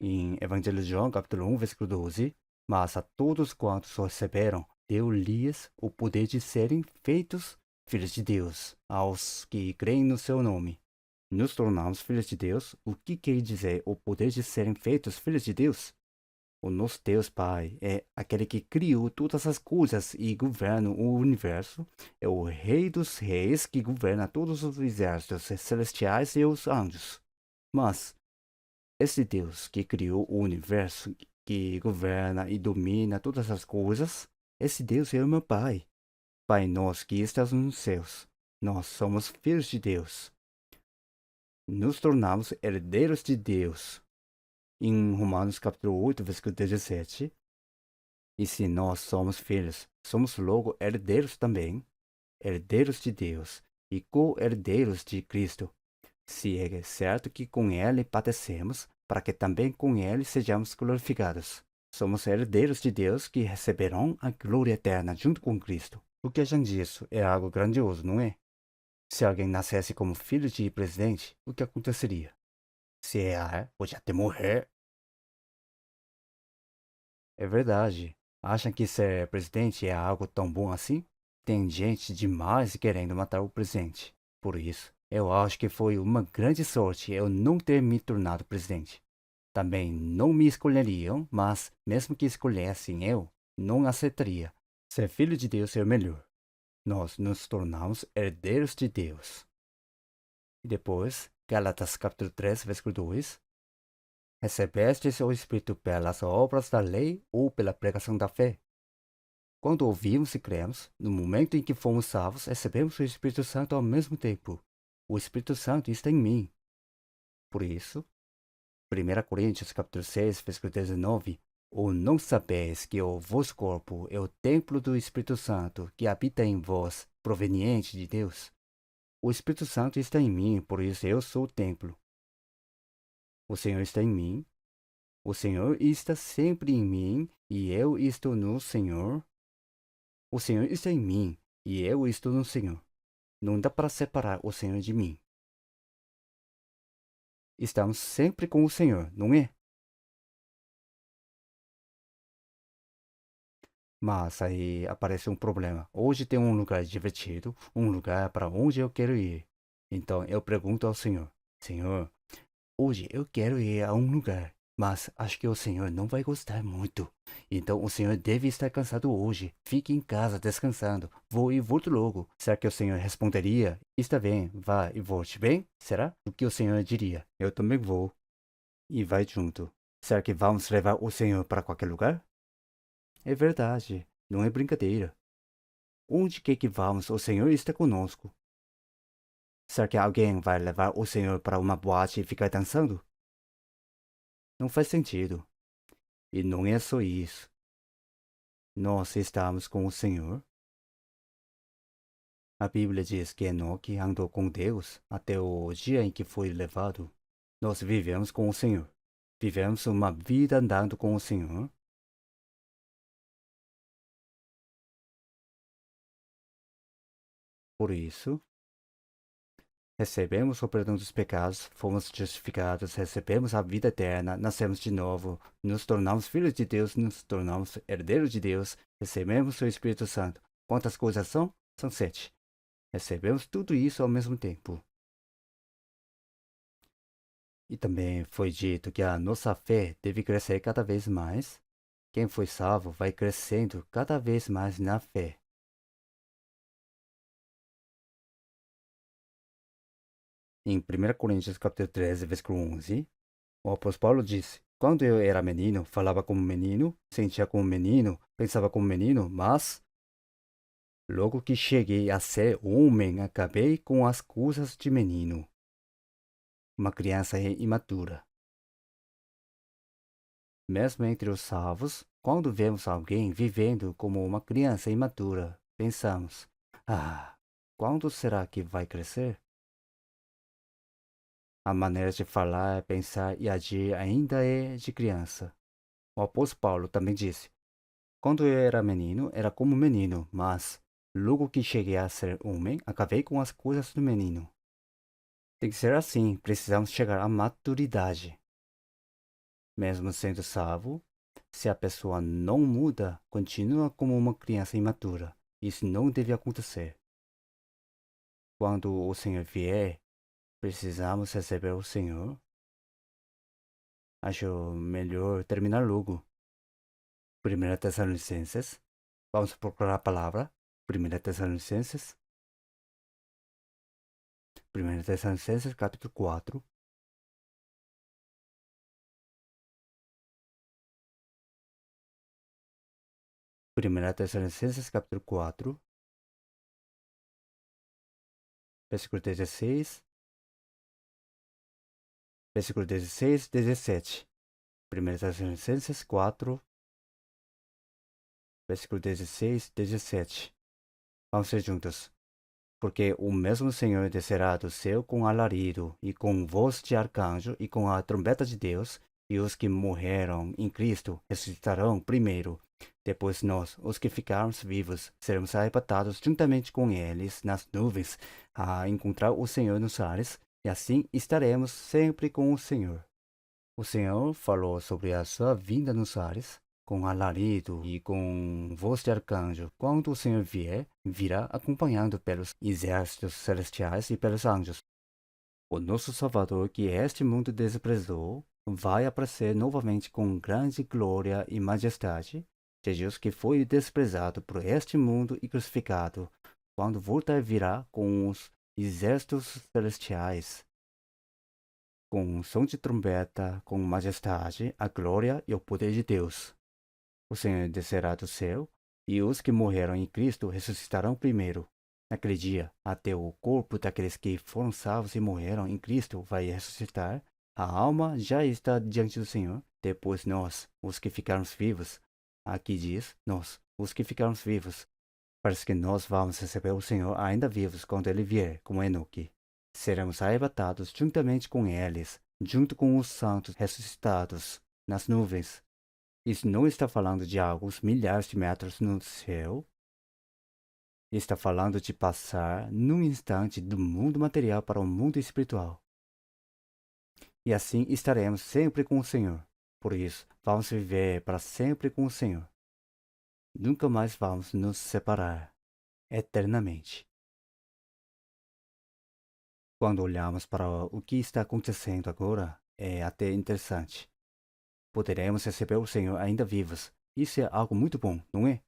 Speaker 1: Em Evangelho de João, capítulo 1, versículo 12, mas a todos quantos o receberam, deu-lhes o poder de serem feitos filhos de Deus, aos que creem no seu nome. Nos tornamos filhos de Deus. O que quer dizer o poder de serem feitos filhos de Deus? O nosso Deus Pai é aquele que criou todas as coisas e governa o universo. É o Rei dos Reis que governa todos os exércitos celestiais e os anjos. Mas esse Deus que criou o universo, que governa e domina todas as coisas, esse Deus é o meu Pai. Pai nosso que estás nos céus, nós somos filhos de Deus. Nos tornamos herdeiros de Deus. Em Romanos capítulo 8, versículo 17. E se nós somos filhos, somos logo herdeiros também, herdeiros de Deus e co-herdeiros de Cristo. Se é certo que com Ele padecemos, para que também com Ele sejamos glorificados. Somos herdeiros de Deus que receberão a glória eterna junto com Cristo. O que acham disso? É algo grandioso, não é? Se alguém nascesse como filho de presidente, o que aconteceria? Se errar, pode até morrer. É verdade. Acham que ser presidente é algo tão bom assim? Tem gente demais querendo matar o presidente. Por isso, eu acho que foi uma grande sorte eu não ter me tornado presidente. Também não me escolheriam, mas mesmo que escolhessem eu, não aceitaria. Ser filho de Deus é o melhor. Nós nos tornamos herdeiros de Deus. E depois, Gálatas capítulo 3, versículo 2. Recebestes o Espírito pelas obras da lei ou pela pregação da fé? Quando ouvimos e cremos, no momento em que fomos salvos, recebemos o Espírito Santo ao mesmo tempo. O Espírito Santo está em mim. Por isso, 1 Coríntios capítulo 6, versículo 19, ou não sabeis que o vosso corpo é o templo do Espírito Santo que habita em vós, proveniente de Deus? O Espírito Santo está em mim, por isso eu sou o templo. O Senhor está em mim. O Senhor está sempre em mim e eu estou no Senhor. O Senhor está em mim e eu estou no Senhor. Não dá para separar o Senhor de mim. Estamos sempre com o Senhor, não é? Mas aí aparece um problema. Hoje tem um lugar divertido, um lugar para onde eu quero ir. Então eu pergunto ao Senhor: Senhor, hoje eu quero ir a um lugar, mas acho que o Senhor não vai gostar muito. Então o Senhor deve estar cansado hoje. Fique em casa descansando. Vou e volto logo. Será que o Senhor responderia: Está bem, vá e volte bem? Será? O que o Senhor diria? Eu também vou. E vai junto. Será que vamos levar o Senhor para qualquer lugar? É verdade, não é brincadeira. Onde quer que vamos, o Senhor está conosco. Será que alguém vai levar o Senhor para uma boate e ficar dançando? Não faz sentido. E não é só isso. Nós estamos com o Senhor. A Bíblia diz que Enoque andou com Deus até o dia em que foi levado. Nós vivemos com o Senhor. Vivemos uma vida andando com o Senhor. Por isso, recebemos o perdão dos pecados, fomos justificados, recebemos a vida eterna, nascemos de novo, nos tornamos filhos de Deus, nos tornamos herdeiros de Deus, recebemos o Espírito Santo. Quantas coisas são? São 7. Recebemos tudo isso ao mesmo tempo. E também foi dito que a nossa fé deve crescer cada vez mais. Quem foi salvo vai crescendo cada vez mais na fé. Em 1 Coríntios capítulo 13, versículo 11, o apóstolo Paulo disse: Quando eu era menino, falava como menino, sentia como menino, pensava como menino, mas logo que cheguei a ser homem, acabei com as coisas de menino. Uma criança é imatura. Mesmo entre os salvos, quando vemos alguém vivendo como uma criança imatura, pensamos: quando será que vai crescer? A maneira de falar, pensar e agir ainda é de criança. O apóstolo Paulo também disse: Quando eu era menino, era como menino, mas logo que cheguei a ser homem, acabei com as coisas do menino. Tem que ser assim, precisamos chegar à maturidade. Mesmo sendo salvo, se a pessoa não muda, continua como uma criança imatura. Isso não deve acontecer. Quando o Senhor vier, precisamos receber o Senhor. Acho melhor terminar logo. 1 Tessalonicenses. Vamos procurar a palavra. 1 Tessalonicenses. 1 Tessalonicenses capítulo 4. 1 Tessalonicenses capítulo 4. Versículo 16. Versículo 16, 17. 1 Tessalonicenses 4. Versículo 16, 17. Vamos ser juntos. Porque o mesmo Senhor descerá do céu com alarido, e com voz de arcanjo, e com a trombeta de Deus, e os que morreram em Cristo ressuscitarão primeiro. Depois nós, os que ficarmos vivos, seremos arrebatados juntamente com eles nas nuvens, a encontrar o Senhor nos ares, e assim estaremos sempre com o Senhor. O Senhor falou sobre a sua vinda nos ares, com alarido e com voz de arcanjo. Quando o Senhor vier, virá acompanhado pelos exércitos celestiais e pelos anjos. O nosso Salvador, que este mundo desprezou, vai aparecer novamente com grande glória e majestade, Jesus que foi desprezado por este mundo e crucificado, quando voltar virá com os exércitos celestiais, com um som de trombeta, com majestade, a glória e o poder de Deus. O Senhor descerá do céu, e os que morreram em Cristo ressuscitarão primeiro. Naquele dia, até o corpo daqueles que foram salvos e morreram em Cristo vai ressuscitar. A alma já está diante do Senhor. Depois nós, os que ficarmos vivos. Aqui diz, nós, os que ficarmos vivos. Parece que nós vamos receber o Senhor ainda vivos quando Ele vier, como Enoque. Seremos arrebatados juntamente com eles, junto com os santos ressuscitados, nas nuvens. Isso não está falando de alguns milhares de metros no céu. Está falando de passar num instante do mundo material para o mundo espiritual. E assim estaremos sempre com o Senhor. Por isso, vamos viver para sempre com o Senhor. Nunca mais vamos nos separar eternamente. Quando olhamos para o que está acontecendo agora, é até interessante. Poderemos receber o Senhor ainda vivos. Isso é algo muito bom, não é?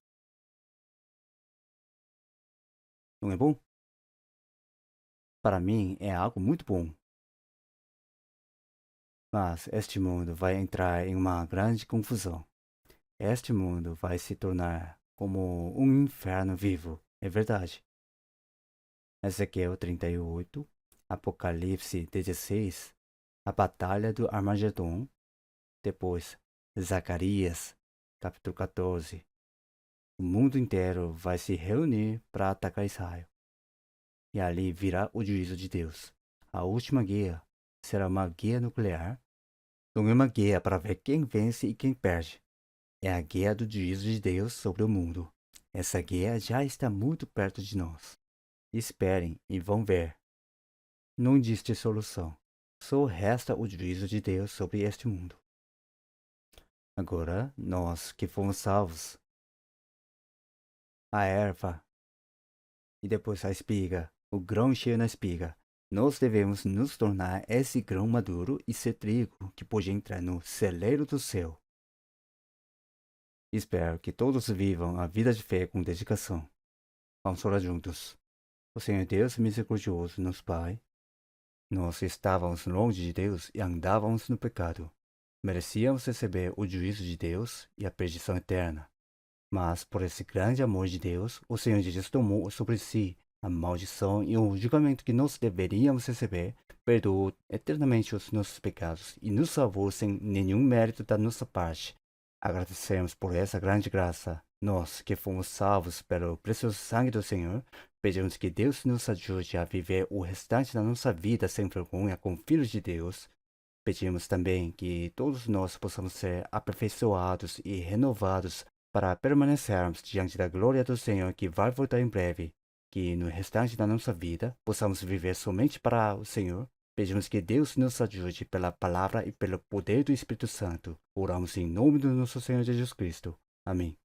Speaker 1: Não é bom? Para mim, é algo muito bom. Mas este mundo vai entrar em uma grande confusão. Este mundo vai se tornar como um inferno vivo, é verdade. Ezequiel 38, Apocalipse 16, a Batalha do Armagedon. Depois, Zacarias, capítulo 14. O mundo inteiro vai se reunir para atacar Israel. E ali virá o juízo de Deus. A última guerra será uma guerra nuclear. Não é uma guerra para ver quem vence e quem perde. É a guerra do juízo de Deus sobre o mundo. Essa guerra já está muito perto de nós. Esperem e vão ver. Não existe solução. Só resta o juízo de Deus sobre este mundo. Agora, nós que fomos salvos, a erva e depois a espiga, o grão cheio na espiga, nós devemos nos tornar esse grão maduro e ser trigo que pode entrar no celeiro do céu. Espero que todos vivam a vida de fé com dedicação. Vamos orar juntos. O Senhor Deus misericordioso, nosso Pai, nós estávamos longe de Deus e andávamos no pecado. Merecíamos receber o juízo de Deus e a perdição eterna. Mas, por esse grande amor de Deus, o Senhor Jesus tomou sobre si a maldição e o julgamento que nós deveríamos receber, perdoou eternamente os nossos pecados e nos salvou sem nenhum mérito da nossa parte. Agradecemos por essa grande graça. Nós, que fomos salvos pelo precioso sangue do Senhor, pedimos que Deus nos ajude a viver o restante da nossa vida sem vergonha como filhos de Deus. Pedimos também que todos nós possamos ser aperfeiçoados e renovados para permanecermos diante da glória do Senhor que vai voltar em breve. Que no restante da nossa vida possamos viver somente para o Senhor. Pedimos que Deus nos ajude pela palavra e pelo poder do Espírito Santo. Oramos em nome do nosso Senhor Jesus Cristo. Amém.